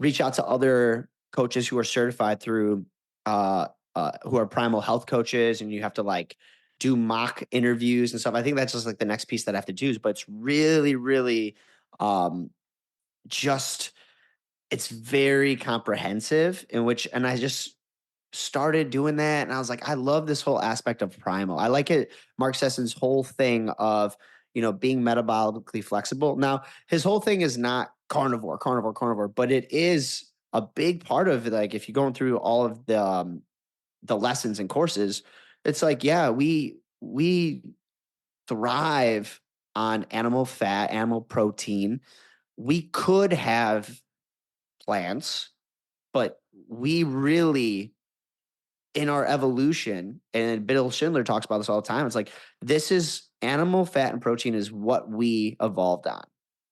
reach out to other coaches who are certified through who are primal health coaches, and you have to like do mock interviews and stuff. I think that's just like the next piece that I have to do. But it's really, really um, just it's very comprehensive in which, and I just started doing that, and I was like, I love this whole aspect of primal. I like it. Mark Sesson's whole thing of being metabolically flexible. Now, his whole thing is not carnivore, carnivore, carnivore, but it is a big part of like if you're going through all of the lessons and courses, it's like, yeah, we thrive on animal fat, animal protein. We could have plants, but we really in our evolution, and Bill Schindler talks about this all the time. It's like this is animal fat and protein is what we evolved on,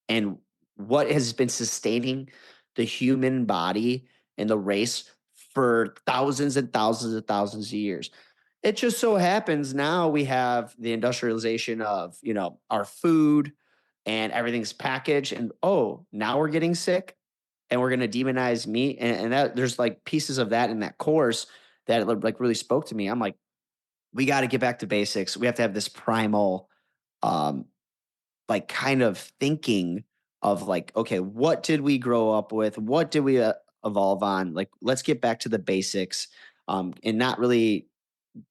and what has been sustaining the human body and the race for thousands and thousands and thousands of years. It just so happens now we have the industrialization of our food and everything's packaged, and oh, now we're getting sick and we're going to demonize meat, and that there's like pieces of that in that course that like really spoke to me. I'm like, we got to get back to basics. We have to have this primal, um, like kind of thinking of like, okay, what did we grow up with? What did we evolve on? Like, let's get back to the basics, and not really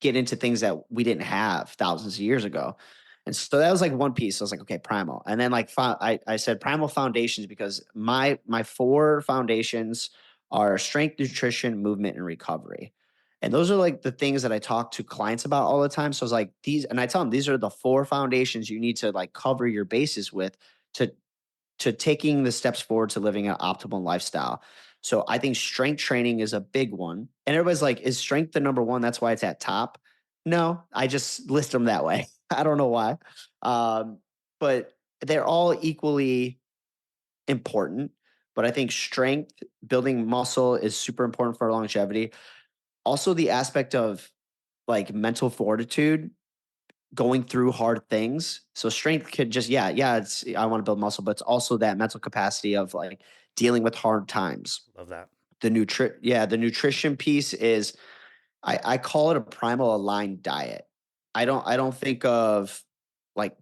get into things that we didn't have thousands of years ago. And so that was like one piece. I was like, okay, primal. And then like I said primal foundations because my four foundations are strength, nutrition, movement, and recovery. And those are like the things that I talk to clients about all the time. So I was like, these, and I tell them these are the four foundations you need to like cover your bases with to taking the steps forward to living an optimal lifestyle. So I think strength training is a big one. And everybody's like, is strength the number one? That's why it's at top. No, I just list them that way. I don't know why. Um, but they're all equally important. But I think strength, building muscle is super important for longevity. Also, the aspect of like mental fortitude going through hard things. So strength could just, it's I want to build muscle, but it's also that mental capacity of like dealing with hard times. Love that. The nutrition piece is I call it a primal aligned diet. I don't think of like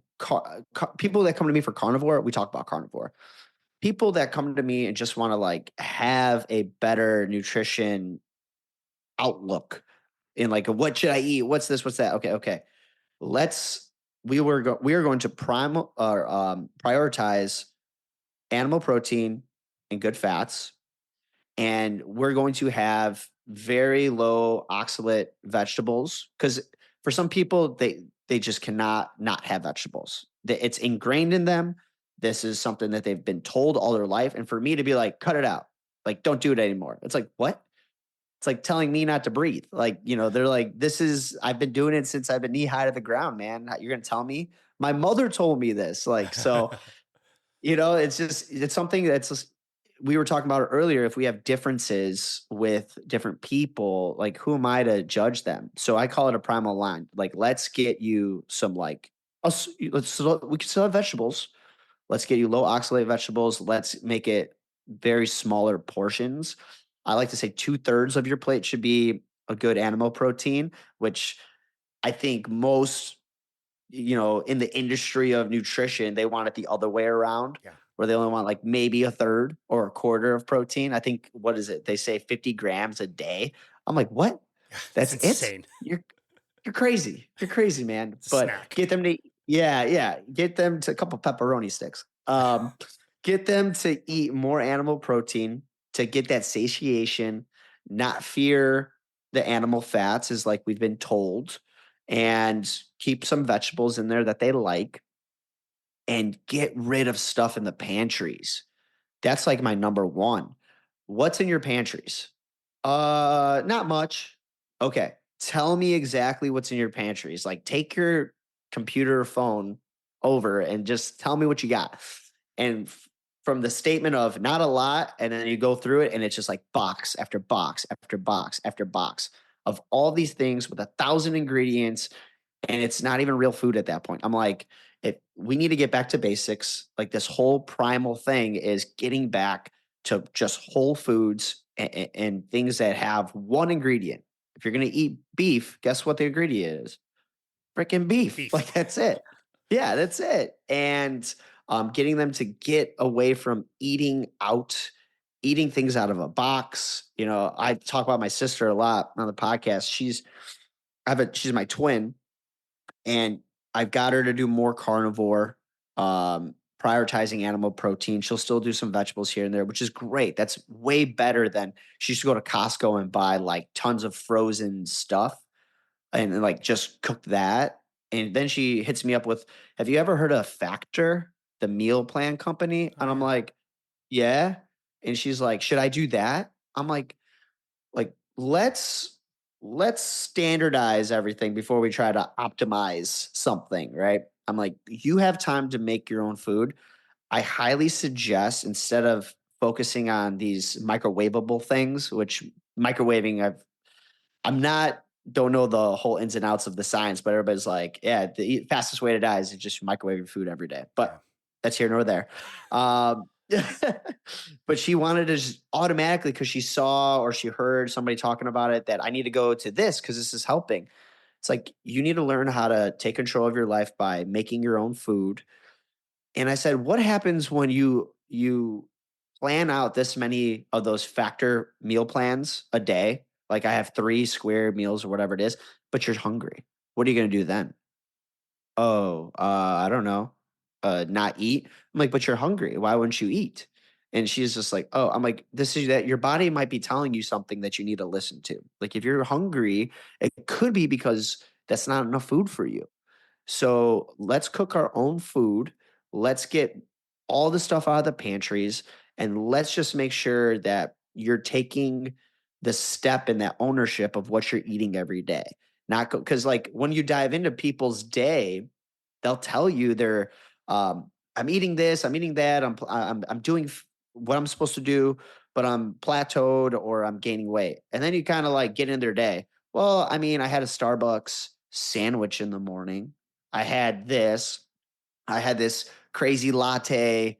people that come to me for carnivore, we talk about carnivore. People that come to me and just want to like have a better nutrition outlook in like what should I eat? What's this? What's that? Okay. Let's we are going to prioritize animal protein and good fats, and we're going to have very low oxalate vegetables because for some people they just cannot not have vegetables. It's ingrained in them. This is something that they've been told all their life, and for me to be like, cut it out, like don't do it anymore. It's like what? It's like telling me not to breathe. Like, they're like, I've been doing it since I've been knee high to the ground, man. You're going to tell me? My mother told me this. Like, so, it's something that's just, we were talking about it earlier. If we have differences with different people, like, who am I to judge them? So I call it a primal line. Like, let's get you some, like, we can still have vegetables. Let's get you low oxalate vegetables. Let's make it very smaller portions. I like to say 2/3 of your plate should be a good animal protein, which I think most, in the industry of nutrition, they want it the other way around, Yeah. where they only want like maybe a third or a quarter of protein. I think, what is it? They say 50 grams a day. I'm like, what? Yeah. That's That's it? insane. You're crazy. You're crazy, man. It's a But snack. get them to get them to a couple pepperoni sticks. Get them to eat more animal protein to get that satiation, not fear the animal fats is like we've been told, and keep some vegetables in there that they like, and get rid of stuff in the pantries. That's like my number one. What's in your pantries? Not much. Okay. Tell me exactly what's in your pantries. Like take your computer or phone over and just tell me what you got. And from the statement of not a lot, and then you go through it and it's just like box after box after box after box of all these things with 1,000 ingredients, and it's not even real food at that point. I'm like, if we need to get back to basics, like this whole primal thing is getting back to just whole foods and things that have one ingredient. If you're going to eat beef, guess what the ingredient is? Freaking beef. Beef. Like that's it. Yeah, that's it. And getting them to get away from eating out, eating things out of a box. You know, I talk about my sister a lot on the podcast. She's my twin, and I've got her to do more carnivore, prioritizing animal protein. She'll still do some vegetables here and there, which is great. That's way better than she used to go to Costco and buy like tons of frozen stuff and like just cook that. And then she hits me up with, "Have you ever heard of Factor, the meal plan company?" Oh And I'm yeah. like, "Yeah." And she's like, "Should I do that?" I'm like let's standardize everything before we try to optimize something, right? I'm like, you have time to make your own food. I highly suggest instead of focusing on these microwavable things, which microwaving I'm not don't know the whole ins and outs of the science, but everybody's like, yeah, the fastest way to die is just microwave your food every day. Yeah. But that's here nor there. Um, but she wanted to just automatically because she saw or she heard somebody talking about it that I need to go to this because this is helping. It's like you need to learn how to take control of your life by making your own food. And I said, what happens when you plan out this many of those factor meal plans a day? Like I have 3 square meals or whatever it is, but you're hungry. What are you gonna do then? Oh, I don't know. Not eat. I'm like, but you're hungry. Why wouldn't you eat? And she's just like, oh, I'm like, this is that your body might be telling you something that you need to listen to. Like if you're hungry, it could be because that's not enough food for you. So let's cook our own food. Let's get all the stuff out of the pantries and let's just make sure that you're taking the step in that ownership of what you're eating every day. Not because, like, when you dive into people's day, they'll tell you I'm eating this, I'm eating that, I'm doing what I'm supposed to do, but I'm plateaued or I'm gaining weight. And then you kind of like get in their day. Well, I mean, I had a Starbucks sandwich in the morning. I had this. I had this crazy latte,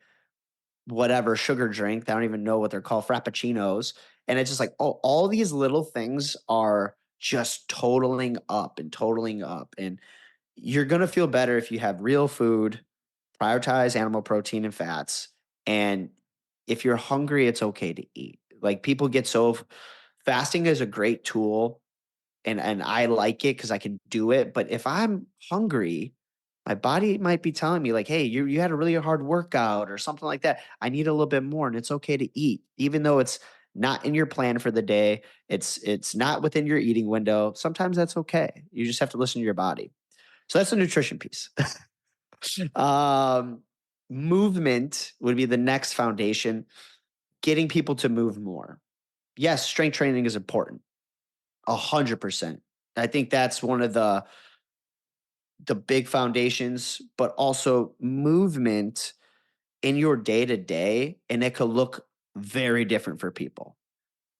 whatever sugar drink. I don't even know what they're called, frappuccinos. And it's just like, oh, all these little things are just totaling up and totaling up. And you're going to feel better if you have real food, prioritize animal protein and fats. And if you're hungry, it's okay to eat. Like people get so fasting is a great tool and I like it because I can do it. But if I'm hungry, my body might be telling me like, "Hey, you had a really hard workout or something like that. I need a little bit more," and it's okay to eat, even though it's not in your plan for the day. It's not within your eating window. Sometimes that's okay. You just have to listen to your body. So that's the nutrition piece. um, Movement would be the next foundation. Getting people to move more. Yes, strength training is important. 100%. I think that's one of the big foundations, but also movement in your day to day, and it could look very different for people.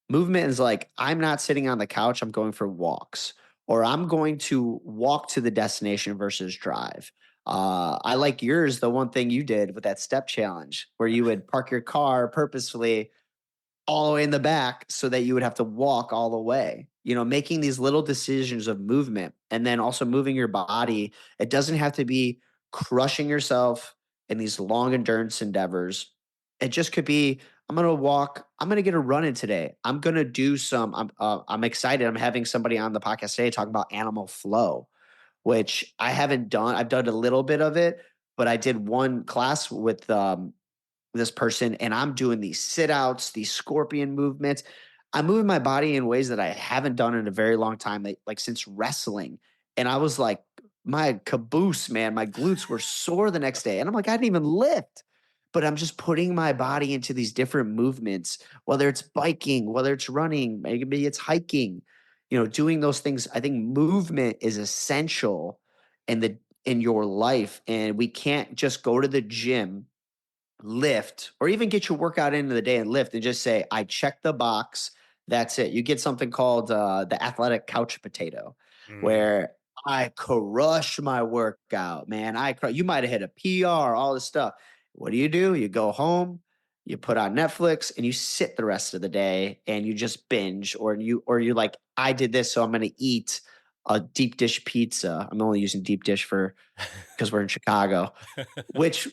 Movement is like, I'm not sitting on the couch, I'm going for walks, or I'm going to walk to the destination versus drive. I like yours, the one thing you did with that step challenge where you would park your car purposefully all the way in the back so that you would have to walk all the way. You know, making these little decisions of movement and then also moving your body. It doesn't have to be crushing yourself in these long endurance endeavors. It just could be, I'm going to walk, I'm going to get a run in today. I'm going to do I'm excited. I'm having somebody on the podcast today talking about animal flow, which I haven't done. I've done a little bit of it, but I did one class with this person and I'm doing these sit outs, these scorpion movements. I'm moving my body in ways that I haven't done in a very long time, like since wrestling. And I was like, my caboose, man, my glutes were sore the next day. And I'm like, I didn't even lift, but I'm just putting my body into these different movements, whether it's biking, whether it's running, maybe it's hiking, you know, doing those things. I think movement is essential in your life. And we can't just go to the gym, lift, or even get your workout into the day and lift and just say, I checked the box. That's it. You get something called the athletic couch potato, Mm. where I crush my workout, man. You might have hit a PR, all this stuff. What do? You go home, you put on Netflix and you sit the rest of the day and you just binge, or you're like, I did this, so I'm going to eat a deep dish pizza. I'm only using deep dish for because we're in Chicago, which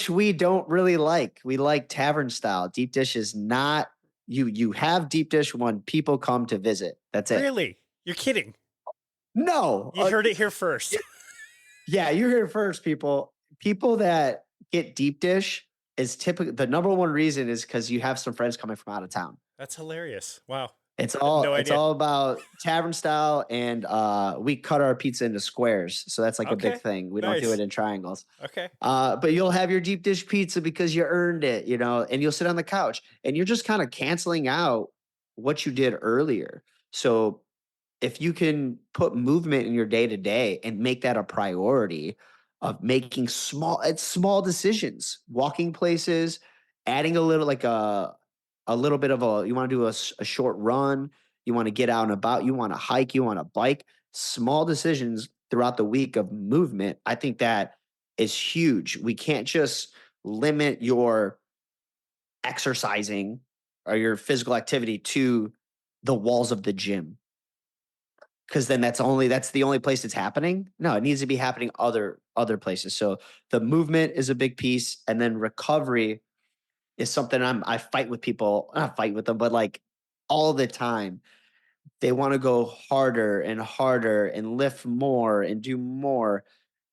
we don't really like. We like tavern style. Deep dish is not, you have deep dish when people come to visit. That's it. Really? You're kidding. No. You heard it here first. Yeah, you're here first, people. People that get deep dish is typically the number one reason is because you have some friends coming from out of town. That's hilarious. Wow. It's I had all no it's idea. all about tavern style, and we cut our pizza into squares, so that's like a big Okay. thing. We don't do it Nice. in triangles. Okay. But you'll have your deep dish pizza because you earned it, and you'll sit on the couch and you're just kind of canceling out what you did earlier. So if you can put movement in your day to day and make that a priority of making small decisions, walking places, adding a little like a little bit of you want to do a short run, you want to get out and about, you want to hike, you want to bike, small decisions throughout the week of movement. I think that is huge. We can't just limit your exercising or your physical activity to the walls of the gym, because then that's the only place it's happening. No, it needs to be happening other places. So the movement is a big piece, and then recovery is something I fight with people, not fight with them, but like all the time. They want to go harder and harder and lift more and do more.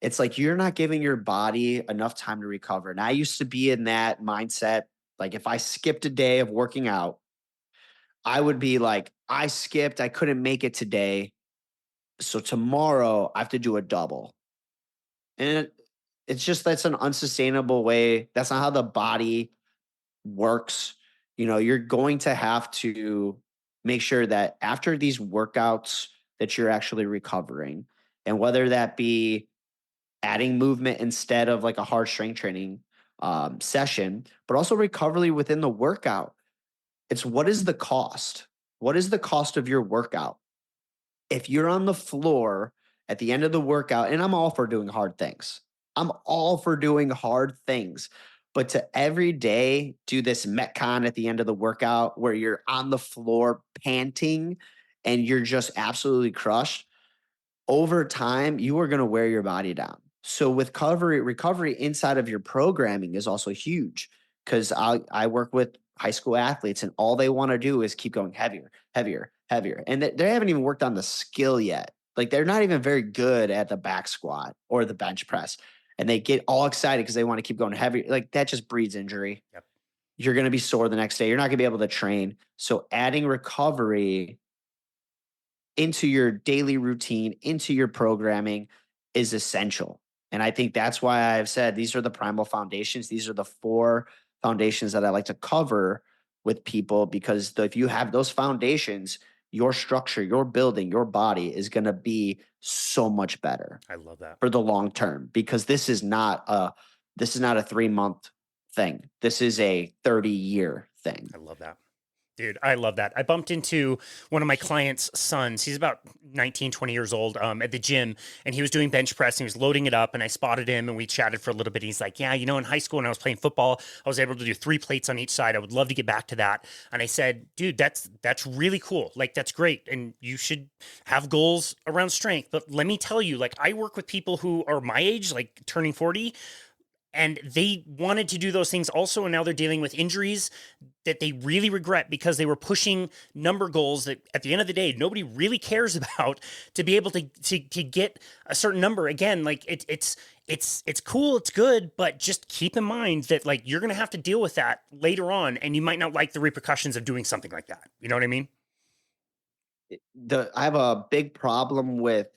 It's like you're not giving your body enough time to recover. And I used to be in that mindset. Like if I skipped a day of working out, I would be like, I skipped, I couldn't make it today, so tomorrow I have to do a double. And it's just that's an unsustainable way. That's not how the body works. You're going to have to make sure that after these workouts that you're actually recovering. And whether that be adding movement instead of like a hard strength training session, but also recovery within the workout. It's what is the cost? What is the cost of your workout? If you're on the floor at the end of the workout, and I'm all for doing hard things, I'm all for doing hard things. But to every day do this Metcon at the end of the workout where you're on the floor panting and you're just absolutely crushed, over time, you are going to wear your body down. So with recovery inside of your programming is also huge, because I work with high school athletes and all they want to do is keep going heavier, heavier, heavier. And they haven't even worked on the skill yet. Like they're not even very good at the back squat or the bench press. And they get all excited because they want to keep going heavier. Like that just breeds injury. Yep. You're going to be sore the next day. You're not going to be able to train. So adding recovery into your daily routine, into your programming is essential. And I think that's why I've said these are the primal foundations. These are the four foundations that I like to cover with people, because if you have those foundations, your structure, your building, your body is going to be so much better I love that. for the long term, because this is not a 3-month thing. This is a 30-year thing. I love that. Dude, I love that. I bumped into one of my clients' sons. He's about 19, 20 years old at the gym, and he was doing bench press and he was loading it up. And I spotted him and we chatted for a little bit. He's like, yeah, in high school when I was playing football, I was able to do 3 plates on each side. I would love to get back to that. And I said, dude, that's really cool. Like, that's great. And you should have goals around strength. But let me tell you, like, I work with people who are my age, like turning 40, and they wanted to do those things also, and now they're dealing with injuries that they really regret because they were pushing number goals that at the end of the day nobody really cares about, to be able to get a certain number. Again, like it's cool, it's good, but just keep in mind that like you're gonna have to deal with that later on, and you might not like the repercussions of doing something like that. You know what I mean? I have a big problem with,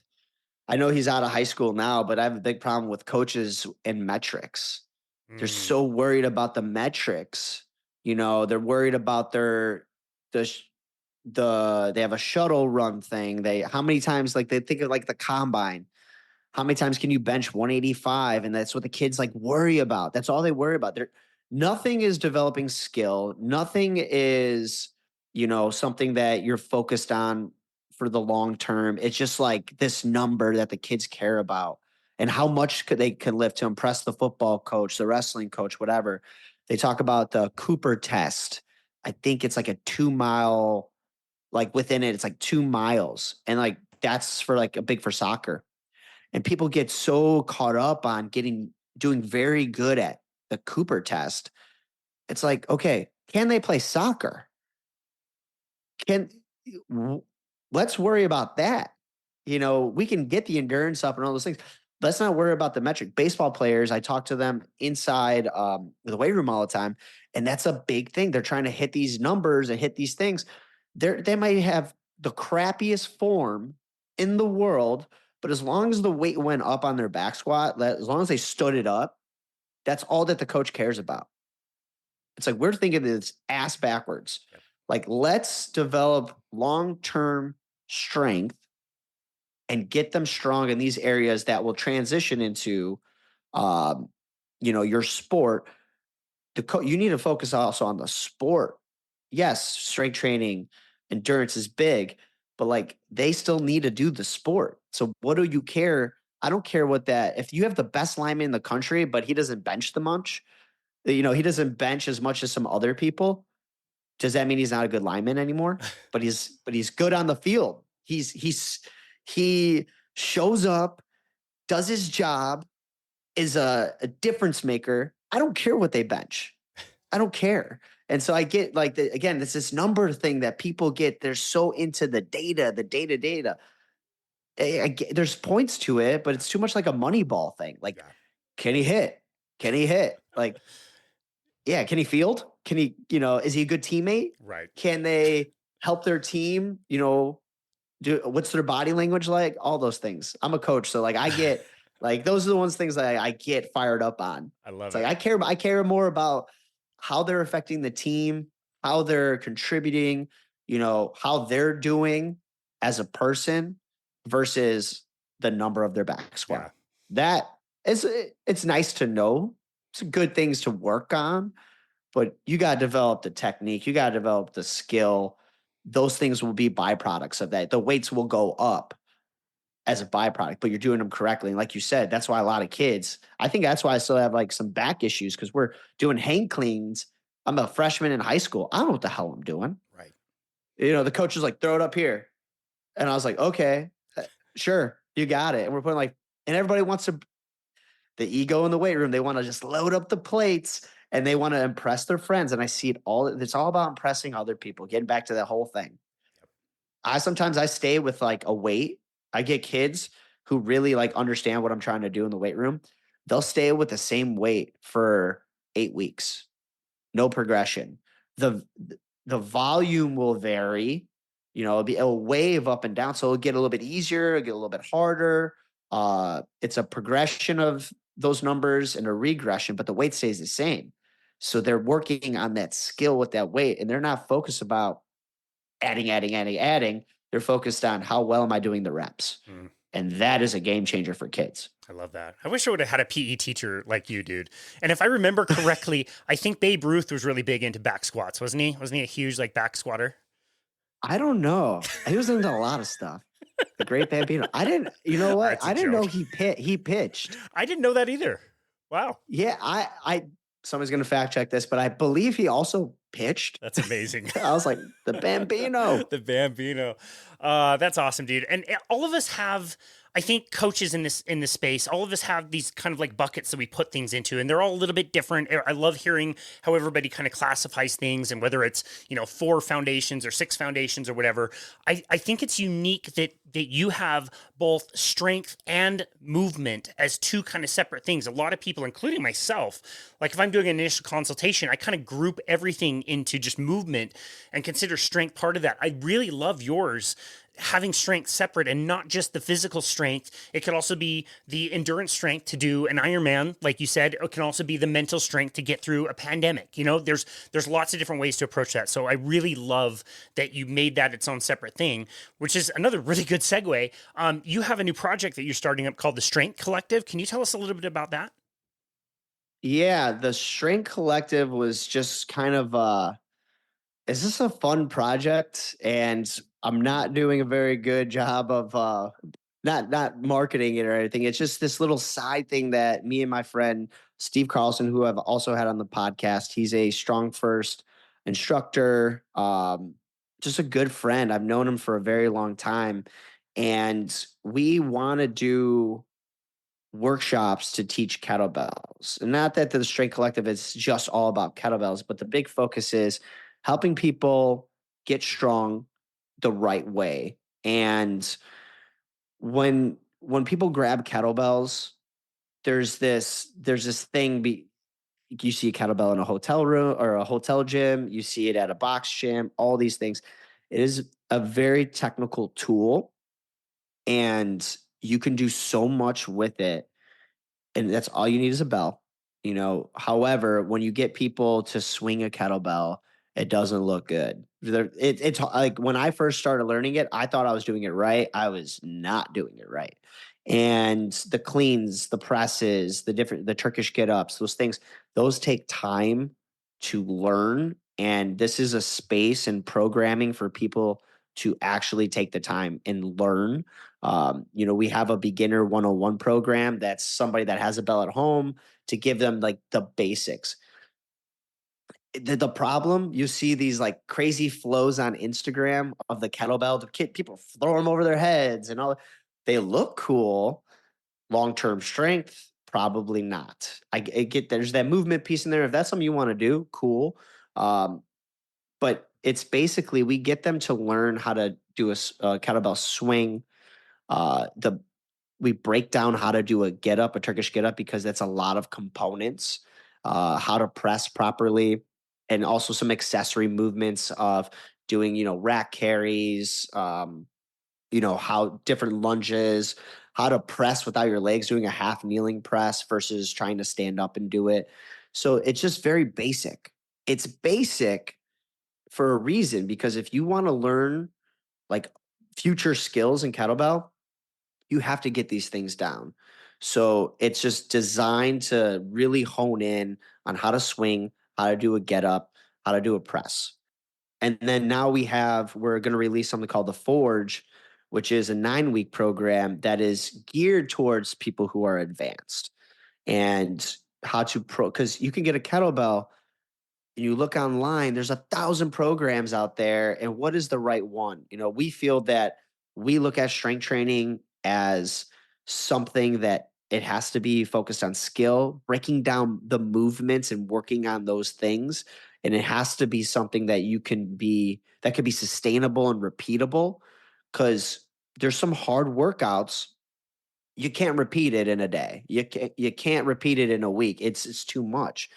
I know he's out of high school now, but I have a big problem with coaches and metrics. They're Mm. so worried about the metrics. They're worried about the sh- they have a shuttle run thing. How many times, like they think of like the combine. How many times can you bench 185? And that's what the kids like worry about. That's all they worry about. Nothing is developing skill. Nothing is, something that you're focused on for the long term. It's just like this number that the kids care about, and how much they can lift to impress the football coach, the wrestling coach, whatever. They talk about the Cooper test. I think it's like a 2 mile, like within it, it's like 2 miles. And like that's for like a big for soccer. And people get so caught up on doing very good at the Cooper test. It's like, okay, can they play soccer? Can let's worry about that. We can get the endurance up and all those things. Let's not worry about the metric. Baseball players, I talk to them inside the weight room all the time, and that's a big thing. They're trying to hit these numbers and hit these things. They might have the crappiest form in the world, but as long as the weight went up on their back squat, as long as they stood it up, that's all that the coach cares about. It's like we're thinking this ass backwards. Yep. Like, let's develop long-term strength and get them strong in these areas that will transition into, your sport. You need to focus also on the sport. Yes, strength training, endurance is big, but like they still need to do the sport. So what do you care? I don't care if you have the best lineman in the country, but he doesn't bench the much, he doesn't bench as much as some other people. Does that mean he's not a good lineman anymore? But he's good on the field. He shows up, does his job, is a difference maker. I don't care what they bench. I don't care. And so I get like again, it's this number thing that people get. They're so into the data. There's points to it, but it's too much like a money ball thing. Like, Yeah. can he hit? Can he hit? Like, yeah, can he field? Can he, is he a good teammate? Right. Can they help their team, what's their body language like? All those things. I'm a coach, so like I get like those are the things that I get fired up on. I love It's it. like I care more about how they're affecting the team, how they're contributing, how they're doing as a person versus the number of their back squat. Yeah. That is it's nice to know. It's good things to work on, but you got to develop the technique, you got to develop the skill. Those things will be byproducts of that. The weights will go up as a byproduct, but you're doing them correctly. And like you said, that's why a lot of kids, I think that's why I still have like some back issues because we're doing hang cleans. I'm a freshman in high school. I don't know what the hell I'm doing. Right. The coach is like, throw it up here. And I was like, okay, sure, you got it. And we're putting and everybody wants the ego in the weight room. They want to just load up the plates and they want to impress their friends. And I see it's all about impressing other people, getting back to that whole thing. Sometimes I stay with like a weight. I get kids who really like understand what I'm trying to do in the weight room. They'll stay with the same weight for 8 weeks. No progression. The the volume will vary. It'll wave up and down. So it'll get a little bit easier, it'll get a little bit harder. It's a progression of those numbers and a regression, but the weight stays the same. So they're working on that skill with that weight, and they're not focused about adding. They're focused on how well am I doing the reps. And that is a game changer for kids. I love that. I wish I would have had a PE teacher like you, dude. And if I remember correctly, I think Babe Ruth was really big into back squats, wasn't he? Wasn't he a huge like back squatter? I don't know. He was into a lot of stuff. The great Bambino. I didn't. You know what? That's a I didn't joke. know he pitched. I didn't know that either. Wow. Yeah, I somebody's gonna fact check this, but I believe he also pitched. That's amazing. I was like, the Bambino. The Bambino. That's awesome, dude. And all of us have, I think, coaches in this space. All of us have these kind of like buckets that we put things into, and they're all a little bit different. I love hearing how everybody kind of classifies things, and whether it's 4 foundations or 6 foundations or whatever. I think it's unique that you have both strength and movement as 2 kind of separate things. A lot of people, including myself, like if I'm doing an initial consultation, I kind of group everything into just movement and consider strength part of that. I really love yours having strength separate and not just the physical strength. It could also be the endurance strength to do an Ironman, like you said. It can also be the mental strength to get through a pandemic. There's lots of different ways to approach that. So I really love that you made that its own separate thing, which is another really good segue. You have a new project that you're starting up called the Strength Collective. Can you tell us a little bit about that? Yeah, the Strength Collective was just kind of is this a fun project? And I'm not doing a very good job of not marketing it or anything. It's just this little side thing that me and my friend Steve Carlson, who I've also had on the podcast, he's a strong first instructor, just a good friend. I've known him for a very long time, and we want to do workshops to teach kettlebells. And not that the Strength Collective is just all about kettlebells, but the big focus is helping people get strong the right way. And when people grab kettlebells, there's this thing you see a kettlebell in a hotel room or a hotel gym, you see it at a box gym, all these things. It is a very technical tool, and you can do so much with it, and that's all you need is a bell. However, when you get people to swing a kettlebell, it doesn't look good. It's like when I first started learning it, I thought I was doing it right. I was not doing it right. And the cleans, the presses, the Turkish get ups, those things, those take time to learn. And this is a space and programming for people to actually take the time and learn. We have a beginner 101 program that's somebody that has a bell at home to give them like the basics. The problem, you see these like crazy flows on Instagram of the kettlebell. People throw them over their heads and all. They look cool. Long term strength, probably not. I get there's that movement piece in there. If that's something you want to do, cool. Um, but it's basically we get them to learn how to do a kettlebell swing. The We break down how to do a get up, a Turkish get up, because that's a lot of components, how to press properly, and also some accessory movements of doing, rack carries, how different lunges, how to press without your legs, doing a half kneeling press versus trying to stand up and do it. So it's just very basic. It's basic for a reason, because if you want to learn like future skills in kettlebell, you have to get these things down. So it's just designed to really hone in on how to swing, how to do a get up, how to do a press. And then now we're going to release something called the Forge, which is a 9-week program that is geared towards people who are advanced and how to because you can get a kettlebell, you look online, there's 1,000 programs out there. And what is the right one? We feel that we look at strength training as something that it has to be focused on skill, breaking down the movements and working on those things. And it has to be something that that could be sustainable and repeatable, because there's some hard workouts you can't repeat it in a day. You can't repeat it in a week. It's too much.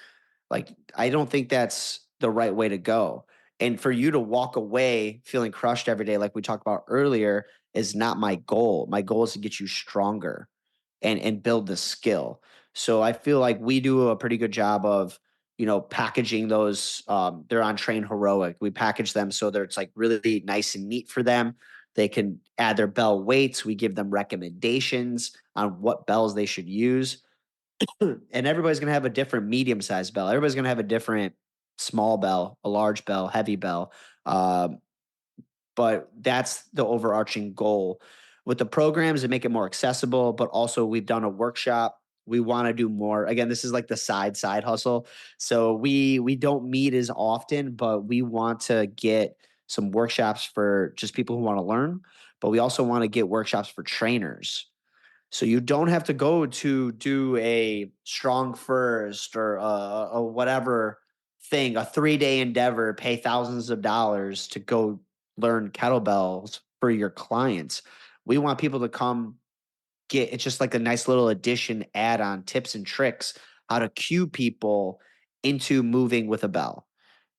Like, I don't think that's the right way to go. And for you to walk away feeling crushed every day, like we talked about earlier, is not my goal. My goal is to get you stronger and build the skill. So I feel like we do a pretty good job of, packaging those. They're on Train Heroic. We package them so that it's like really nice and neat for them. They can add their bell weights. We give them recommendations on what bells they should use, and everybody's going to have a different medium sized bell. Everybody's going to have a different small bell, a large bell, heavy bell. Um, but that's the overarching goal with the programs to make it more accessible. But also, we've done a workshop. We want to do more. Again, this is like the side hustle. So we don't meet as often, but we want to get some workshops for just people who want to learn. But we also want to get workshops for trainers, so you don't have to go to do a strong first or a whatever thing, a 3-day endeavor, pay thousands of dollars to go learn kettlebells for your clients. We want people to come it's just like a nice little addition, add on tips and tricks, how to cue people into moving with a bell.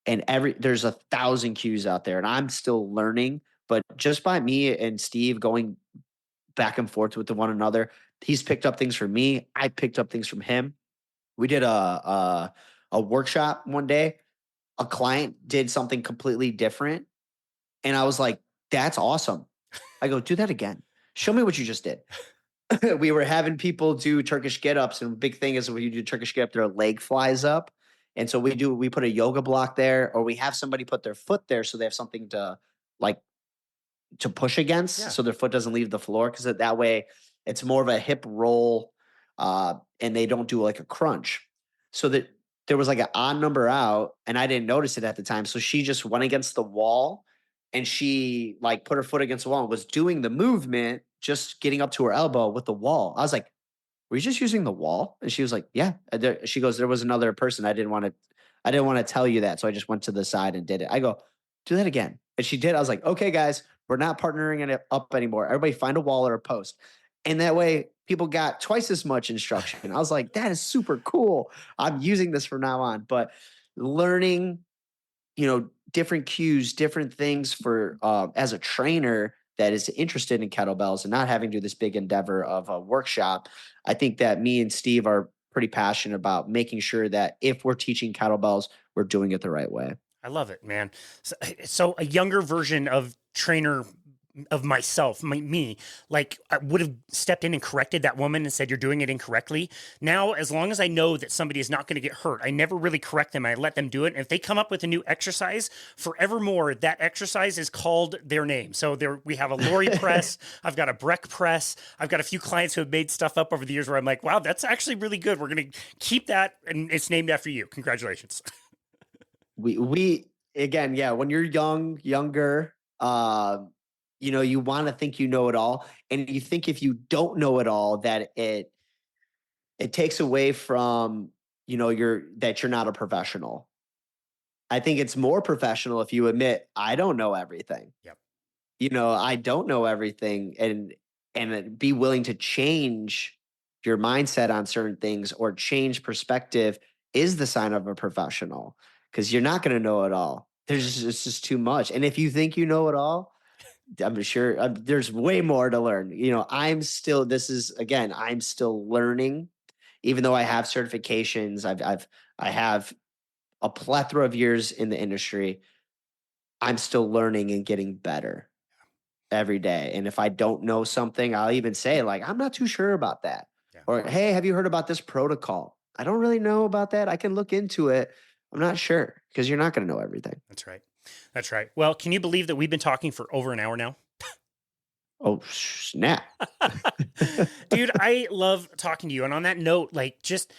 And there's 1,000 cues out there, and I'm still learning, but just by me and Steve going back and forth with one another. He's picked up things from me. I picked up things from him. We did a workshop one day. A client did something completely different, and I was like, "That's awesome." I go, "Do that again. Show me what you just did." We were having people do Turkish get ups, and the big thing is when you do Turkish get up, their leg flies up. And so we put a yoga block there, or we have somebody put their foot there so they have something to like to push against, Yeah. so their foot doesn't leave the floor, because that way it's more of a hip roll, and they don't do like a crunch. So that there was like an odd number out, and I didn't notice it at the time. So she just went against the wall, and she like put her foot against the wall and was doing the movement, just getting up to her elbow with the wall. I was like, were you just using the wall? And she was like, yeah. She goes, there was another person. I didn't want to tell you that. So I just went to the side and did it. I go, do that again. And she did. I was like, okay, guys, we're not partnering it up anymore. Everybody find a wall or a post. And that way people got twice as much instruction. I was like, that is super cool. I'm using this from now on. But learning, different cues, different things for as a trainer that is interested in kettlebells and not having to do this big endeavor of a workshop. I think that me and Steve are pretty passionate about making sure that if we're teaching kettlebells, we're doing it the right way. I love it, man. So a younger version of trainer of myself, me, like I would have stepped in and corrected that woman and said, you're doing it incorrectly. Now, as long as I know that somebody is not going to get hurt, I never really correct them. I let them do it. And if they come up with a new exercise, forevermore, that exercise is called their name. So we have a Lori press. I've got a Breck press. I've got a few clients who have made stuff up over the years where I'm like, wow, that's actually really good. We're going to keep that. And it's named after you. Congratulations. We again, yeah, when you're younger, you want to think you know it all, and you think if you don't know it all, that it takes away from you're not a professional. I think it's more professional if you admit I don't know everything. Yep. I don't know everything, and be willing to change your mindset on certain things or change perspective is the sign of a professional, because you're not going to know it all. It's just too much. And if you think you know it all, I'm sure there's way more to learn. I'm still learning, even though I have certifications. I have a plethora of years in the industry. I'm still learning and getting better every day. And if I don't know something, I'll even say like, I'm not too sure about that. Yeah. Or, hey, have you heard about this protocol? I don't really know about that. I can look into it. I'm not sure, because you're not going to know everything. That's right. That's right. Well, can you believe that we've been talking for over an hour now? Oh, snap. Dude, I love talking to you. And on that note, like just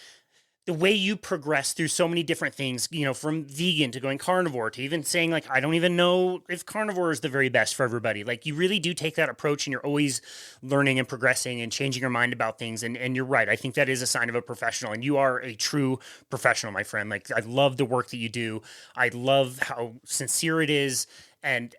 the way you progress through so many different things, from vegan to going carnivore to even saying like, I don't even know if carnivore is the very best for everybody. Like you really do take that approach and you're always learning and progressing and changing your mind about things. And you're right. I think that is a sign of a professional, and you are a true professional, my friend. Like I love the work that you do. I love how sincere it is. And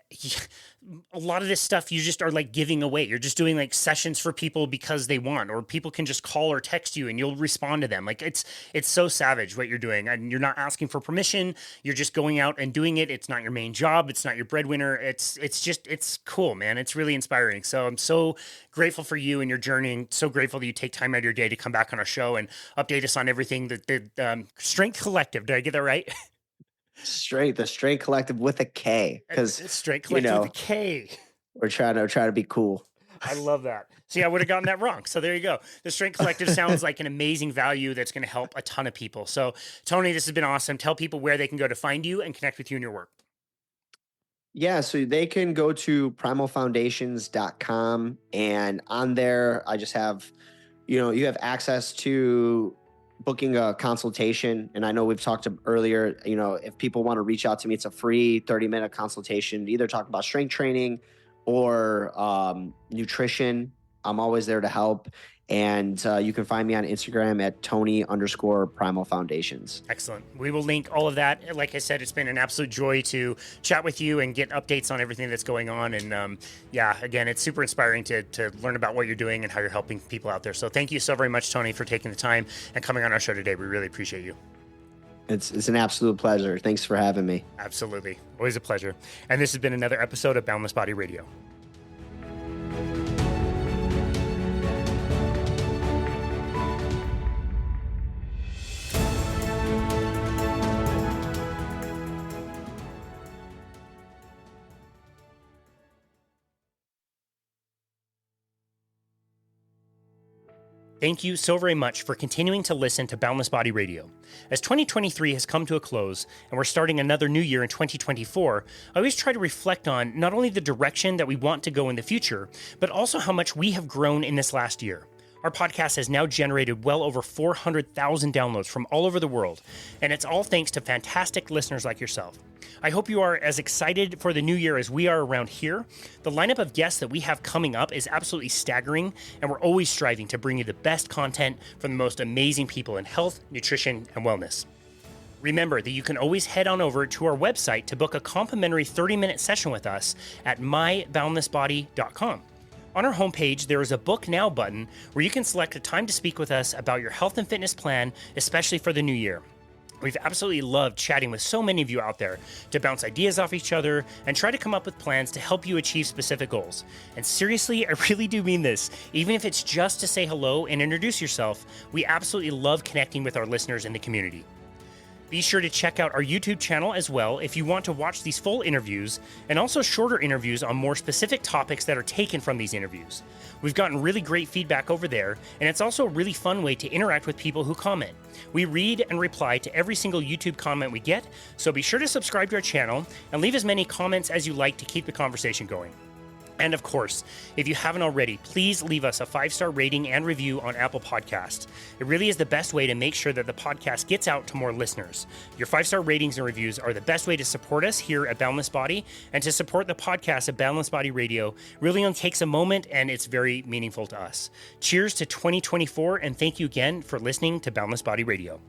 a lot of this stuff you just are like giving away. You're just doing like sessions for people because they want, or people can just call or text you and you'll respond to them. Like it's so savage what you're doing, and you're not asking for permission. You're just going out and doing it. It's not your main job. It's not your breadwinner. It's cool, man. It's really inspiring. So I'm so grateful for you and your journey, and so grateful that you take time out of your day to come back on our show and update us on everything that the Strength Collective. Did I get that right? The Strength Collective with a K, because Strength Collective with a K. we're trying to be cool. I love that. See, I would have gotten that wrong. So there you go. The Strength Collective sounds like an amazing value that's going to help a ton of people. So Tony, this has been awesome. Tell people where they can go to find you and connect with you and your work. Yeah, so they can go to primalfoundations.com, and on there I just have, you have access to booking a consultation. And I know we've talked earlier, if people want to reach out to me, it's a free 30-minute consultation to either talk about strength training or nutrition. I'm always there to help. And you can find me on Instagram at Tony_Primal Foundations. Excellent. We will link all of that. Like I said, it's been an absolute joy to chat with you and get updates on everything that's going on. And again, it's super inspiring to learn about what you're doing and how you're helping people out there. So thank you so very much, Tony, for taking the time and coming on our show today. We really appreciate you. It's an absolute pleasure. Thanks for having me. Absolutely. Always a pleasure. And this has been another episode of Boundless Body Radio. Thank you so very much for continuing to listen to Boundless Body Radio. As 2023 has come to a close and we're starting another new year in 2024, I always try to reflect on not only the direction that we want to go in the future, but also how much we have grown in this last year. Our podcast has now generated well over 400,000 downloads from all over the world, and it's all thanks to fantastic listeners like yourself. I hope you are as excited for the new year as we are around here. The lineup of guests that we have coming up is absolutely staggering, and we're always striving to bring you the best content from the most amazing people in health, nutrition, and wellness. Remember that you can always head on over to our website to book a complimentary 30-minute session with us at myboundlessbody.com. On our homepage, there is a Book Now button where you can select a time to speak with us about your health and fitness plan, especially for the new year. We've absolutely loved chatting with so many of you out there to bounce ideas off each other and try to come up with plans to help you achieve specific goals. And seriously, I really do mean this. Even if it's just to say hello and introduce yourself, we absolutely love connecting with our listeners in the community. Be sure to check out our YouTube channel as well if you want to watch these full interviews and also shorter interviews on more specific topics that are taken from these interviews. We've gotten really great feedback over there, and it's also a really fun way to interact with people who comment. We read and reply to every single YouTube comment we get, so be sure to subscribe to our channel and leave as many comments as you like to keep the conversation going. And of course, if you haven't already, please leave us a 5-star rating and review on Apple Podcasts. It really is the best way to make sure that the podcast gets out to more listeners. Your 5-star ratings and reviews are the best way to support us here at Boundless Body, and to support the podcast at Boundless Body Radio really only takes a moment, and it's very meaningful to us. Cheers to 2024, and thank you again for listening to Boundless Body Radio.